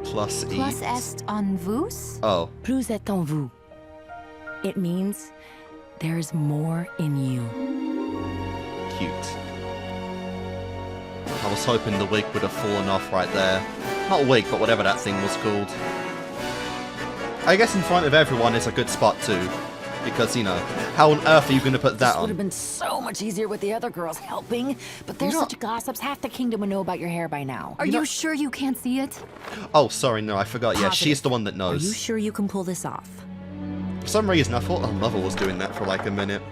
Plus E. Plus est en vous? Oh. Plus est en vous. It means there's more in you. Cute. I was hoping the wig would have fallen off right there. Not wig, but whatever that thing was called. I guess in front of everyone is a good spot too. Because, you know, how on earth are you going to put that This would have on? been so much easier with the other girls helping, but they're You know- such gossips. Half the kingdom would know about your hair by now. Are you sure you can't see it? Oh, sorry, no, I forgot. Yeah, she's the one that Are you knows. sure you can pull this off? For some reason, I thought her mother was doing that for like a minute.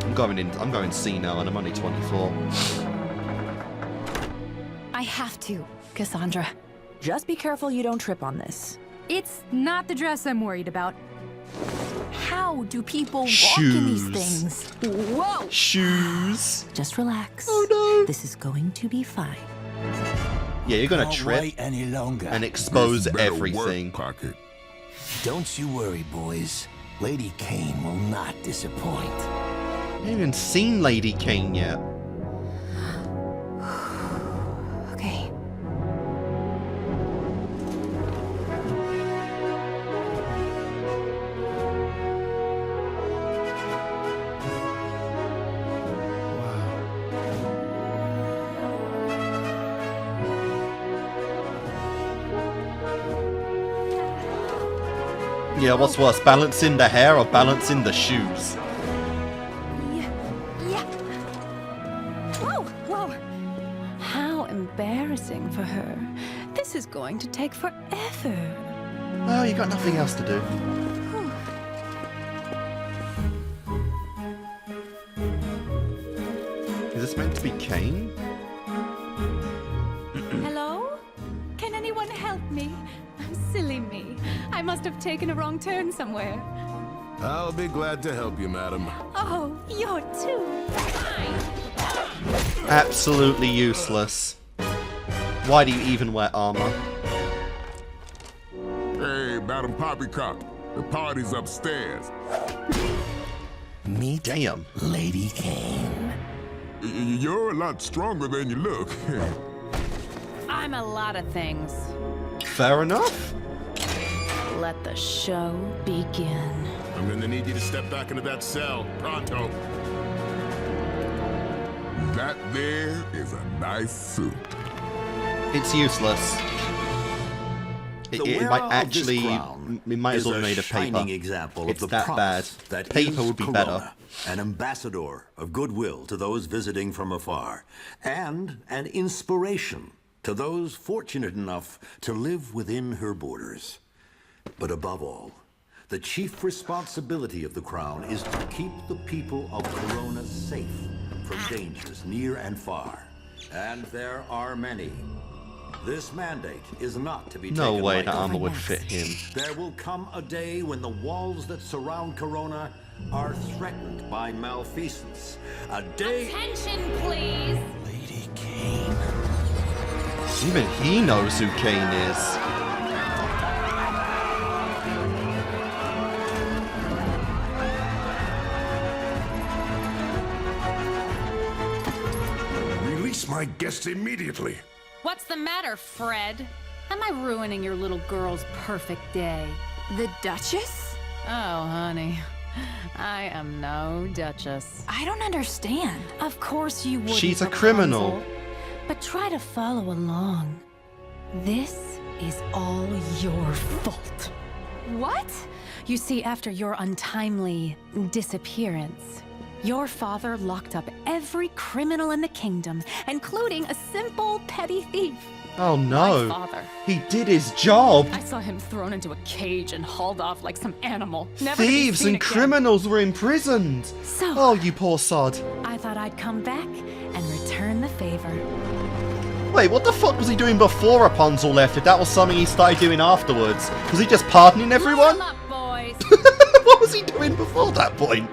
I'm going C now, and I'm only 24. I have to, Cassandra. Just be careful you don't trip on this. It's not the dress I'm worried about. How do people walk in these Shoes. things? Whoa! Shoes. Just relax. Oh no. This is going to be fine. Yeah, you're gonna Don't trip wait any longer. and expose This better everything. work, Pocket. Don't you worry, boys. Lady Kane will not disappoint. haven't even seen Lady Kane yet. Okay. Yeah, what's worse, balancing the hair or balancing the shoes? Yeah. Whoa, whoa. How embarrassing for her. This is going to take forever. Well, you got nothing else to do. Is this meant to be Kane? Hello? Can anyone help me? Silly me. I must have taken a wrong turn somewhere. I'll be glad to help you, madam. Oh, you're too fine. Absolutely useless. Why do you even wear armor? Hey, Madam Poppycock, the party's upstairs. Meet Damn. Lady Kane. You're a lot stronger than you look. I'm a lot of things. Fair enough. Let the show begin. I'm gonna need you to step back into that cell, pronto. That there is a nice suit. It's useless. It might actually. It might as well have made a paper. Example It's of the that bad. promise that Paper is would be Corona, better. An ambassador of goodwill to those visiting from afar, and an inspiration to those fortunate enough to live within her borders. But above all, the chief responsibility of the crown is to keep the people of Corona safe from dangers near and far. And there are many. This mandate is not to be No taken way lightly. that armor would fit him. There will come a day when the walls that surround Corona are threatened by malfeasance. A day... Attention, please. Lady Kane. Even he knows who Kane is. Release my guests immediately. What's the matter, Fred? Am I ruining your little girl's perfect day? The Duchess? Oh, honey. I am no Duchess. I don't understand. Of course you wouldn't, She's a Rapunzel. criminal. But try to follow along. This is all your fault. What? You see, after your untimely disappearance, your father locked up every criminal in the kingdom, including a simple petty thief. Oh no. My father. He did his job. I saw him thrown into a cage and hauled off like some animal. Never to be Thieves seen and again. criminals were imprisoned. So, Oh, you poor sod. I thought I'd come back and return the favor. Wait, what the fuck was he doing before Rapunzel left if that was something he started doing afterwards? Was he just pardoning everyone? Load 'em up, boys. What was he doing before that point?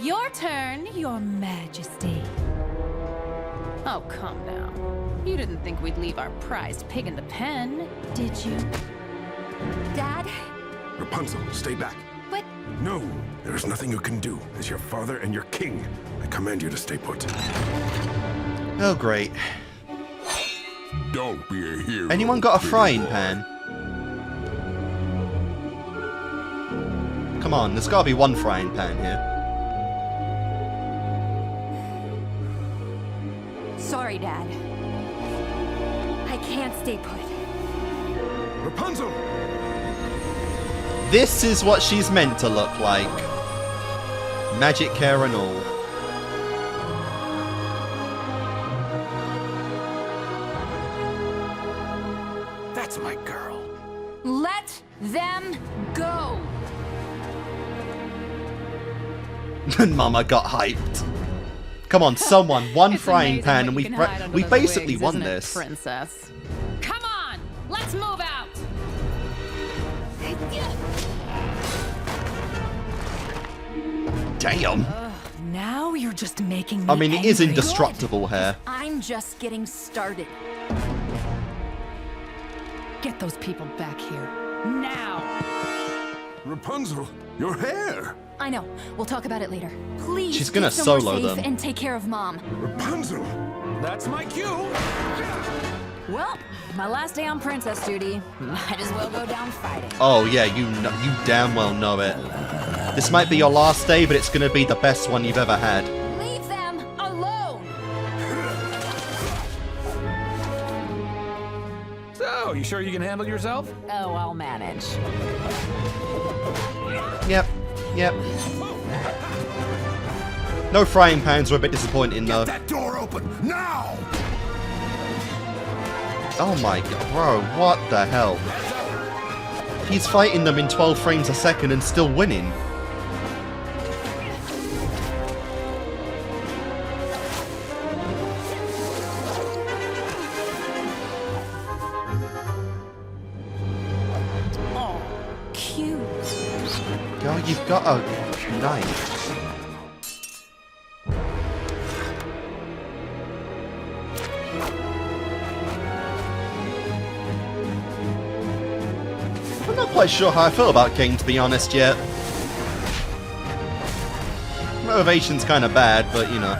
Your turn, Your Majesty. Oh, come now. You didn't think we'd leave our prized pig in the pen, did you? Dad? Rapunzel, stay back. But... No, there is nothing you can do. As your father and your king, I command you to stay put. Oh, great. Don't be a hero. Anyone got a pretty frying boy. pan? Come on, there's gotta be one frying pan here. Sorry, Dad. I can't stay put. Rapunzel! This is what she's meant to look like. Magic hair and all. That's my girl. Let them go! And Mama got hyped. Come on, someone, one It's frying amazing pan, what and you can hide under we those basically wigs, won isn't it, this. Princess. Come on, let's move out. Damn. Now you're just making me I mean, it is angry. indestructible hair. I'm just getting started. Get those people back here now. Rapunzel, your hair! I know. We'll talk about it later. Please. She's gonna get somewhere solo safe them. and take care of Mom. Rapunzel! That's my cue. Well, my last day on princess duty. Might as well go down fighting. Oh yeah, you damn well know it. This might be your last day, but it's gonna be the best one you've ever had. Leave them alone. So, you sure you can handle yourself? Oh, I'll manage. Yep. No frying pans were a bit disappointing though. Get that door open now! Oh my god, bro, what the hell? He's fighting them in 12 frames a second and still winning. Oh, cute. Girl, you've got a knife. I'm not quite sure how I feel about Kane, to be honest, yet. Motivation's kind of bad, but you know.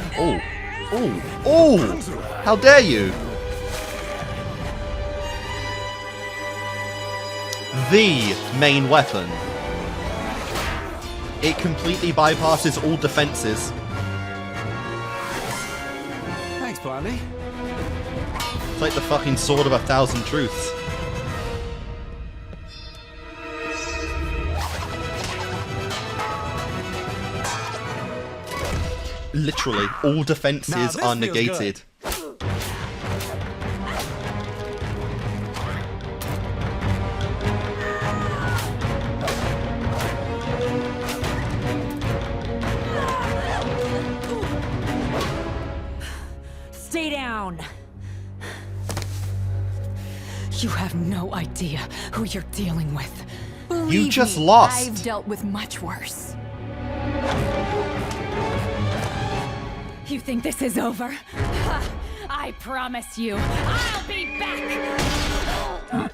Oh! How dare you! The main weapon. It completely bypasses all defenses. Thanks, Blondie. It's like the fucking sword of 1,000 truths. Literally, all defenses are negated. Stay down. You have no idea who you're dealing with. You just me, lost. I've dealt with much worse. You think this is over? Ha, I promise you, I'll be back!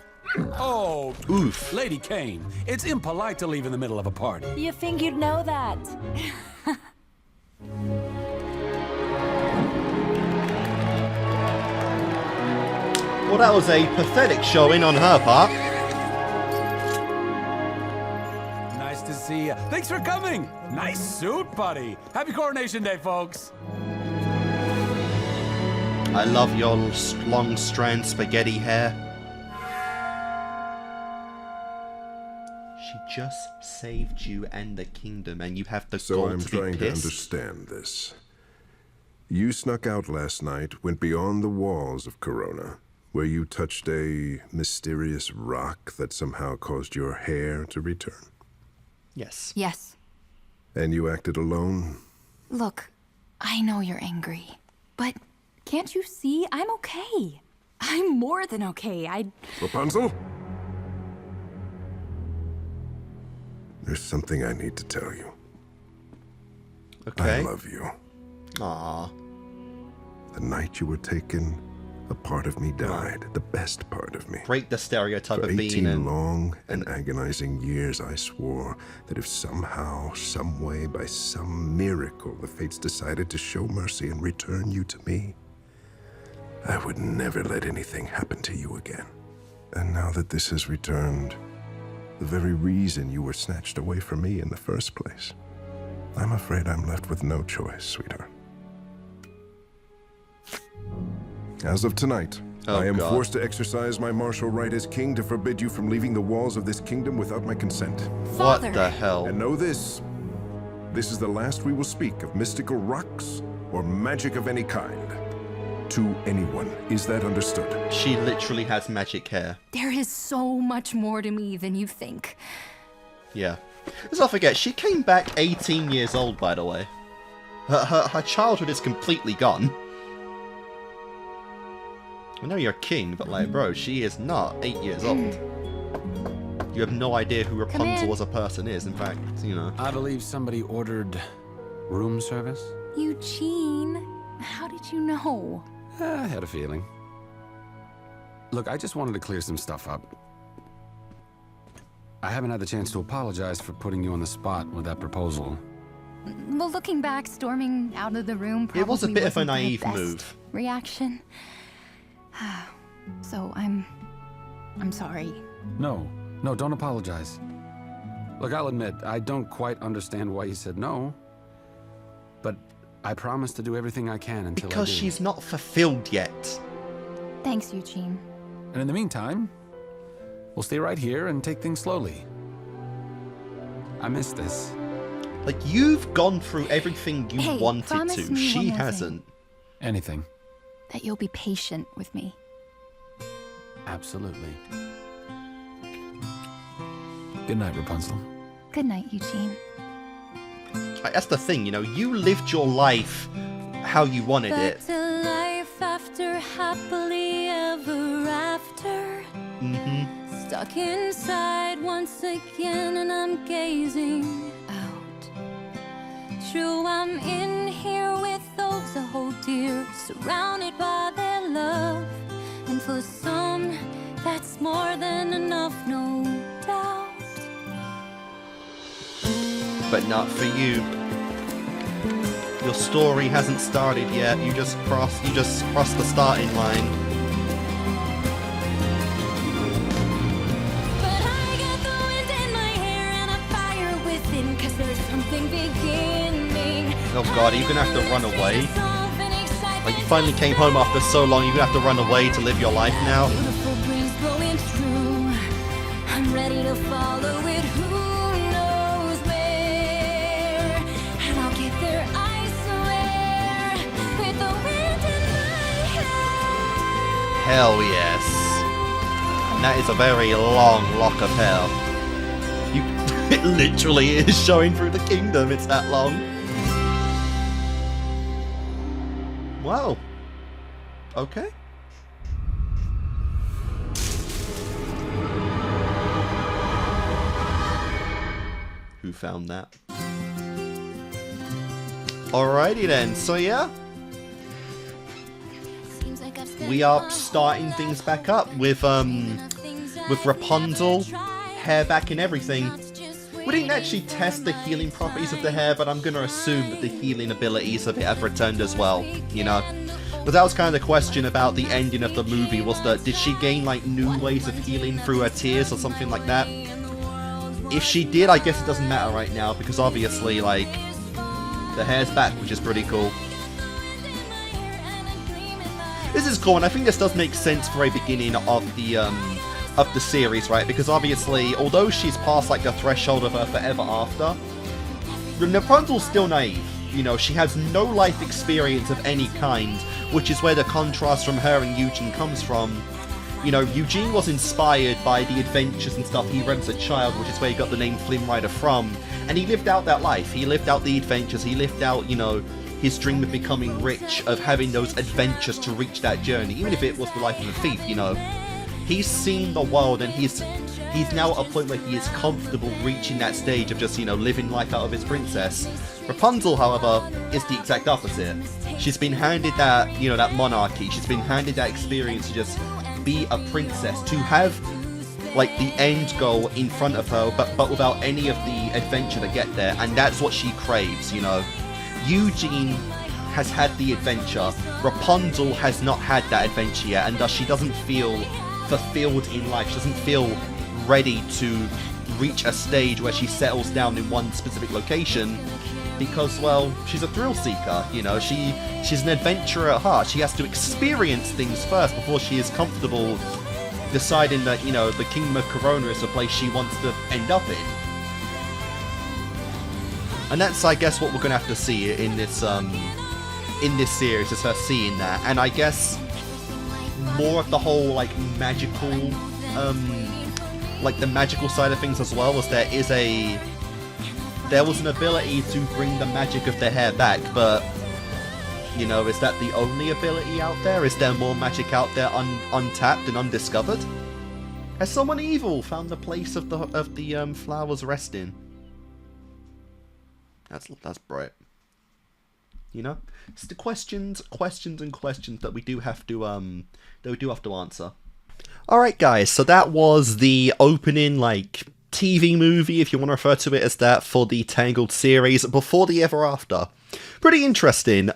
Oh, oof. Lady Kane, it's impolite to leave in the middle of a party. You think you'd know that? Well, that was a pathetic showing on her part. Nice to see you. Thanks for coming. Nice suit, buddy. Happy Coronation Day, folks. I love your long strand spaghetti hair. She just saved you and the kingdom, and you have the So gall I'm to be trying to pissed? understand this. You snuck out last night, went beyond the walls of Corona, where you touched a mysterious rock that somehow caused your hair to return. Yes. Yes. And you acted alone? Look, I know you're angry, but can't you see I'm okay? I'm more than okay. Rapunzel? There's something I need to tell you. Okay. I love you. Aww. The night you were taken, a part of me died, the best part of me. Break the stereotype For of being 18 long and agonizing years, I swore that if somehow, some way, by some miracle, the fates decided to show mercy and return you to me, I would never let anything happen to you again. And now that this has returned, the very reason you were snatched away from me in the first place, I'm afraid I'm left with no choice, sweetheart. As of tonight, I am forced to exercise my martial right as king to forbid you from leaving the walls of this kingdom without my consent. What the hell? And know this. This is the last we will speak of mystical rocks or magic of any kind. To anyone. Is that understood? She literally has magic hair. There is so much more to me than you think. Yeah. Let's not forget, she came back 18 years old, by the way. Her childhood is completely gone. I know you're king, but like, bro, she is not 8 years old. You have no idea who Rapunzel as a person is, in fact, you know. I believe somebody ordered room service. Eugene, how did you know? I had a feeling. Look, I just wanted to clear some stuff up. I haven't had the chance to apologize for putting you on the spot with that proposal. Well, looking back, storming out of the room probably It was a bit of a wasn't my naive best move. reaction. So I'm sorry. No, don't apologize. Look, I'll admit, I don't quite understand why you said no. But I promise to do everything I can until Because I do. she's not fulfilled yet. Thanks, Eugene. And in the meantime, we'll stay right here and take things slowly. I miss this. Like, you've gone through everything you Hey, wanted promise to. me one She more thing. hasn't. Anything. That you'll be patient with me. Absolutely. Good night, Rapunzel. Good night, Eugene. That's the thing, you know, you lived your life how you wanted Back it. to life after happily ever after. Stuck inside once again, and I'm gazing out. True, I'm in here with those I hold dear, surrounded by their love. And for some, that's more than enough, no doubt. But not for you. Your story hasn't started yet. You just crossed the starting line. But I got the wind in my hair and a fire within, 'cause there's something beginning. Oh god, are you gonna have to run away? Like, you finally came home after so long, you're gonna have to run away to live your life now? Beautiful breeze blowing through. I'm ready to follow it. Who knows where? And I'll get there, I swear. With the wind in my hair. Hell yes. And that is a very long lock of hair. You, it literally is showing through the kingdom, it's that long. Wow. Okay. Who found that? Alrighty then, so yeah. We are starting things back up with Rapunzel, hair back and everything. We didn't actually test the healing properties of the hair, but I'm gonna assume that the healing abilities of it have returned as well, you know? But that was kind of the question about the ending of the movie, was that did she gain like new ways of healing through her tears or something like that? If she did, I guess it doesn't matter right now, because obviously, like, the hair's back, which is pretty cool. This is cool, and I think this does make sense for a beginning of the series, right? Because obviously, although she's past like the threshold of her forever after, Rapunzel's still naive. You know, she has no life experience of any kind, which is where the contrast from her and Eugene comes from. You know, Eugene was inspired by the adventures and stuff he read as a child, which is where he got the name Flynn Rider from, and he lived out that life. He lived out the adventures, he lived out, you know, his dream of becoming rich, of having those adventures to reach that journey, even if it was the life of a thief, you know. He's seen the world, and he's now at a point where he is comfortable reaching that stage of just, you know, living life out of his princess. Rapunzel, however, is the exact opposite. She's been handed that, you know, that monarchy. She's been handed that experience to just be a princess, to have, like, the end goal in front of her, but without any of the adventure to get there, and that's what she craves, you know. Eugene has had the adventure. Rapunzel has not had that adventure yet, and thus she doesn't feel fulfilled in life. She doesn't feel ready to reach a stage where she settles down in one specific location because, well, she's a thrill seeker, you know. She's an adventurer at heart. She has to experience things first before she is comfortable deciding that, you know, the Kingdom of Corona is the place she wants to end up in. And that's, I guess, what we're gonna have to see in this series, is her seeing that. And I guess more of the whole, like, magical, like, the magical side of things as well, was there was an ability to bring the magic of the hair back, but, you know, is that the only ability out there? Is there more magic out there untapped and undiscovered? Has someone evil found the place of the flowers resting? That's bright. You know, it's the questions that we do have to answer. All right, guys. So that was the opening, like, TV movie, if you want to refer to it as that, for the Tangled series before the Ever After. Pretty interesting.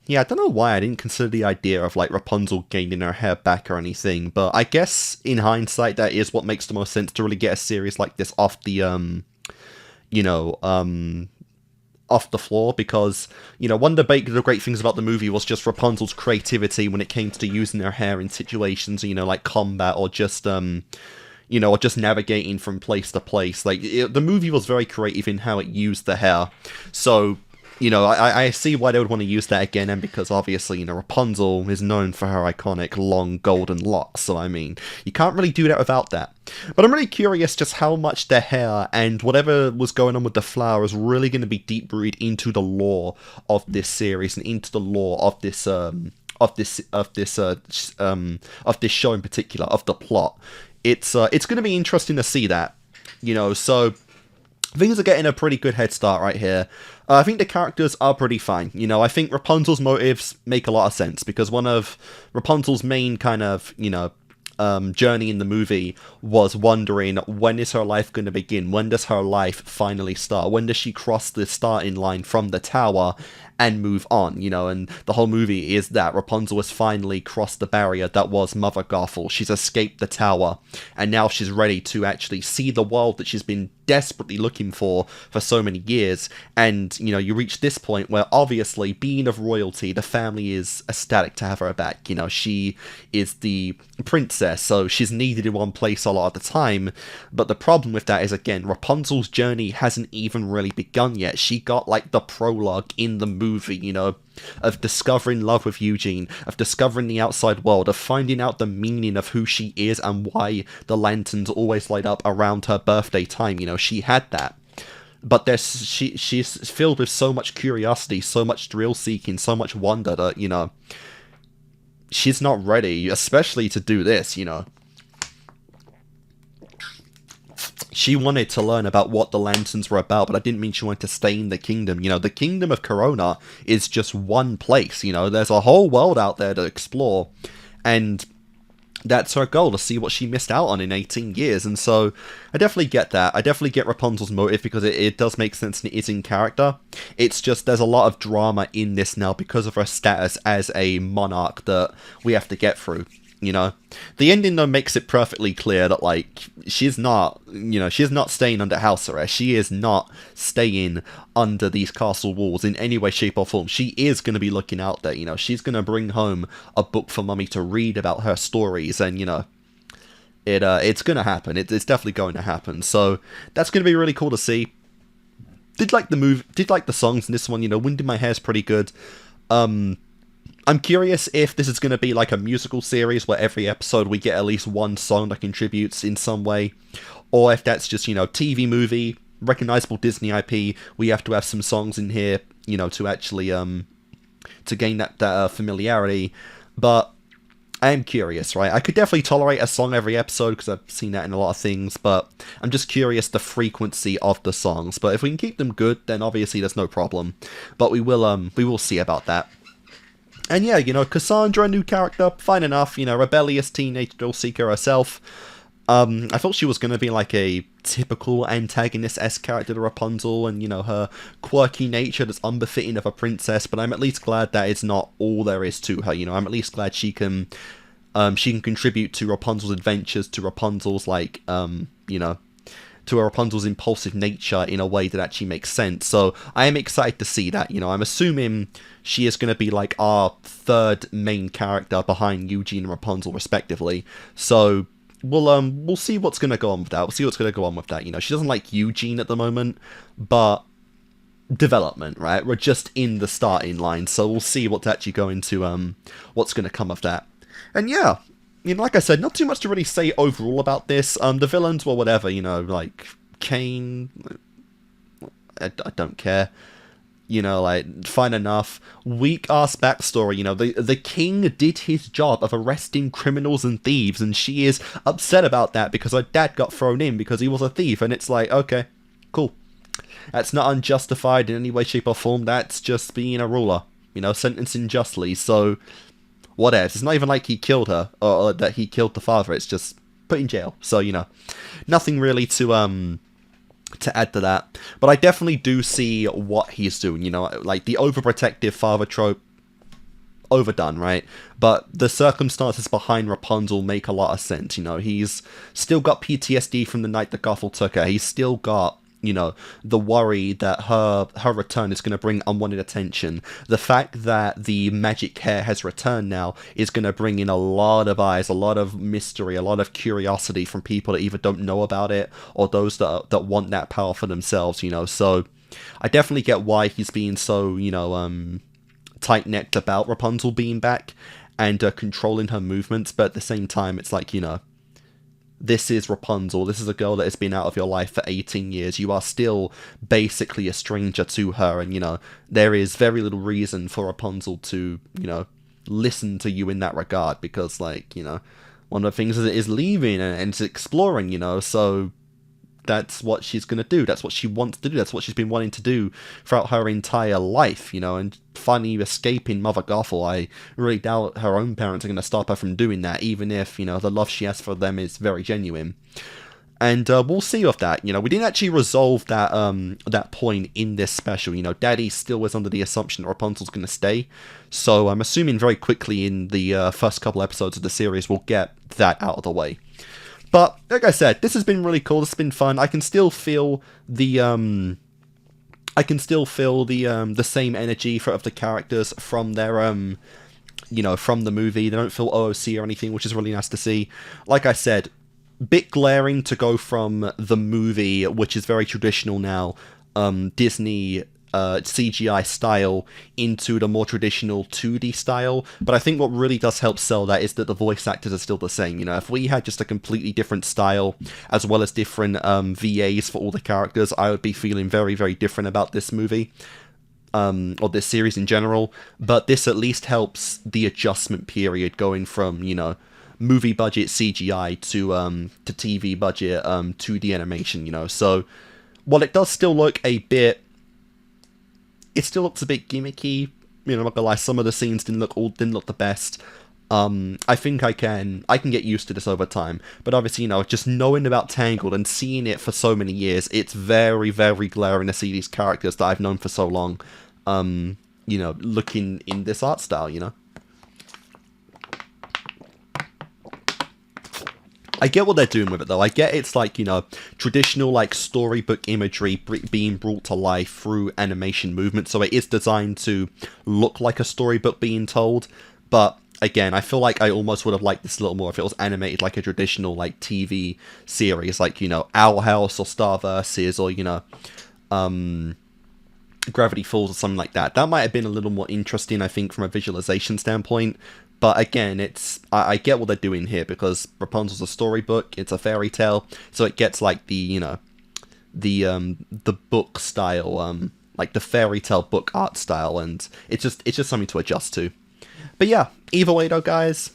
Yeah, I don't know why I didn't consider the idea of, like, Rapunzel gaining her hair back or anything, but I guess, in hindsight, that is what makes the most sense to really get a series like this off the, off the floor, because, one of the great things about the movie was just Rapunzel's creativity when it came to using her hair in situations, like combat or just, or just navigating from place to place. Like, the movie was very creative in how it used the hair, so... I see why they would want to use that again, and because obviously, Rapunzel is known for her iconic long golden locks, so I mean, you can't really do that without that. But I'm really curious just how much the hair and whatever was going on with the flower is really going to be deep-rooted into the lore of this series and into the lore of this show in particular, of the plot. It's going to be interesting to see that, so... Things are getting a pretty good head start right here. I think the characters are pretty fine. I think Rapunzel's motives make a lot of sense, because one of Rapunzel's main kind of, journey in the movie was wondering, when is her life going to begin? When does her life finally start? When does she cross the starting line from the tower and move on, and the whole movie is that Rapunzel has finally crossed the barrier that was Mother Gothel. She's escaped the tower, and now she's ready to actually see the world that she's been desperately looking for so many years. And, you reach this point where, obviously, being of royalty, the family is ecstatic to have her back. She is the princess, so she's needed in one place a lot of the time, but the problem with that is, again, Rapunzel's journey hasn't even really begun yet. She got, like, the prologue in the movie, of discovering love with Eugene, of discovering the outside world, of finding out the meaning of who she is and why the lanterns always light up around her birthday time. She had that. But she's filled with so much curiosity, so much thrill-seeking, so much wonder that, she's not ready, especially to do this, She wanted to learn about what the lanterns were about, but I didn't mean she wanted to stay in the kingdom. The kingdom of Corona is just one place, There's a whole world out there to explore, and that's her goal, to see what she missed out on in 18 years, and so I definitely get that. I definitely get Rapunzel's motive, because it does make sense and it is in character. It's just there's a lot of drama in this now because of her status as a monarch that we have to get through. The ending, though, makes it perfectly clear that, like, she's not staying under house arrest. She is not staying under these castle walls in any way, shape, or form. She is going to be looking out there, She's going to bring home a book for Mummy to read about her stories, and, it's going to happen. It's definitely going to happen. So, that's going to be really cool to see. Did like the songs in this one, Wind in My Hair's pretty good. I'm curious if this is going to be like a musical series where every episode we get at least one song that contributes in some way, or if that's just, TV movie, recognizable Disney IP, we have to have some songs in here, to actually, to gain that familiarity. But I am curious, right? I could definitely tolerate a song every episode, because I've seen that in a lot of things, but I'm just curious the frequency of the songs. But if we can keep them good, then obviously there's no problem. But we will see about that. And yeah, Cassandra, new character, fine enough, rebellious teenage thrill seeker herself. I thought she was going to be like a typical antagonist-esque character to Rapunzel, and, her quirky nature that's unbefitting of a princess, but I'm at least glad that it's not all there is to her, I'm at least glad she can contribute to Rapunzel's adventures, to Rapunzel's, like, to Rapunzel's impulsive nature in a way that actually makes sense. So I am excited to see that. I'm assuming she is going to be like our third main character behind Eugene and Rapunzel respectively. So we'll see what's going to go on with that. She doesn't like Eugene at the moment, but development, right? We're just in the starting line, so we'll see what's actually going to what's going to come of that. And yeah, like I said, not too much to really say overall about this. The villains, well, whatever, like Kane, I don't care. Like, fine enough. Weak-ass backstory, the king did his job of arresting criminals and thieves, and she is upset about that because her dad got thrown in because he was a thief, and it's like, okay, cool. That's not unjustified in any way, shape, or form. That's just being a ruler, sentencing justly, so whatever. It's not even like he killed her, or that he killed the father. It's just put in jail. So, you know, nothing really to add to that. But I definitely do see what he's doing, you know, like the overprotective father trope, overdone, right? But the circumstances behind Rapunzel make a lot of sense, you know. He's still got PTSD from the night that Gothel took her. He's still got, you know, the worry that her return is going to bring unwanted attention. The fact that the magic hair has returned now is going to bring in a lot of eyes, a lot of mystery, a lot of curiosity from people that either don't know about it or those that want that power for themselves, you know. So I definitely get why he's being so, you know, tight-necked about Rapunzel being back and controlling her movements, but at the same time, it's like, you know, this is Rapunzel. This is a girl that has been out of your life for 18 years. You are still basically a stranger to her, and, you know, there is very little reason for Rapunzel to, you know, listen to you in that regard, because, like, you know, one of the things is leaving and exploring, you know, so that's what she's going to do. That's what she wants to do. That's what she's been wanting to do throughout her entire life, you know, and finally escaping Mother Gothel. I really doubt her own parents are going to stop her from doing that, even if, you know, the love she has for them is very genuine. And we'll see with that. You know, we didn't actually resolve that that point in this special. You know, Daddy still was under the assumption that Rapunzel's going to stay. So I'm assuming very quickly in the first couple episodes of the series we'll get that out of the way. But, like I said, this has been really cool, this has been fun. I can still feel the, the same energy of the characters from their, you know, from the movie. They don't feel OOC or anything, which is really nice to see. Like I said, bit glaring to go from the movie, which is very traditional now, Disney CGI style into the more traditional 2D style, but I think what really does help sell that is that the voice actors are still the same. You know, if we had just a completely different style as well as different VAs for all the characters, I would be feeling very, very different about this movie, or this series in general. But this at least helps the adjustment period going from, you know, movie budget CGI to TV budget 2D animation, you know. So while it does still look a bit, it still looks a bit gimmicky, you know, I'm not gonna lie, some of the scenes didn't look the best. I think I can get used to this over time, but obviously, you know, just knowing about Tangled and seeing it for so many years, it's very, very glaring to see these characters that I've known for so long, you know, looking in this art style, you know. I get what they're doing with it, though. I get it's like, you know, traditional, like, storybook imagery being brought to life through animation movement, so it is designed to look like a storybook being told, but again, I feel like I almost would have liked this a little more if it was animated like a traditional, like, TV series, like, you know, Owl House or Star Versus, or, you know, Gravity Falls or something like that. That might have been a little more interesting, I think, from a visualization standpoint. But again, I get what they're doing here, because Rapunzel's a storybook, it's a fairy tale, so it gets like the, you know, the book style, like the fairy tale book art style, and it's just something to adjust to. But yeah, either way though, guys,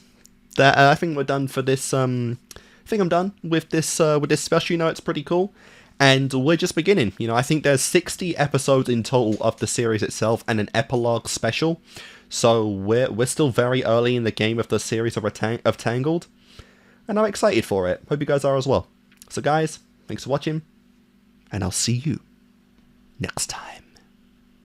that I think we're done for this. I think I'm done with this special. You know, it's pretty cool. And we're just beginning, you know. I think there's 60 episodes in total of the series itself, and an epilogue special. So we're still very early in the game of the series of Tangled, and I'm excited for it. Hope you guys are as well. So guys, thanks for watching, and I'll see you next time.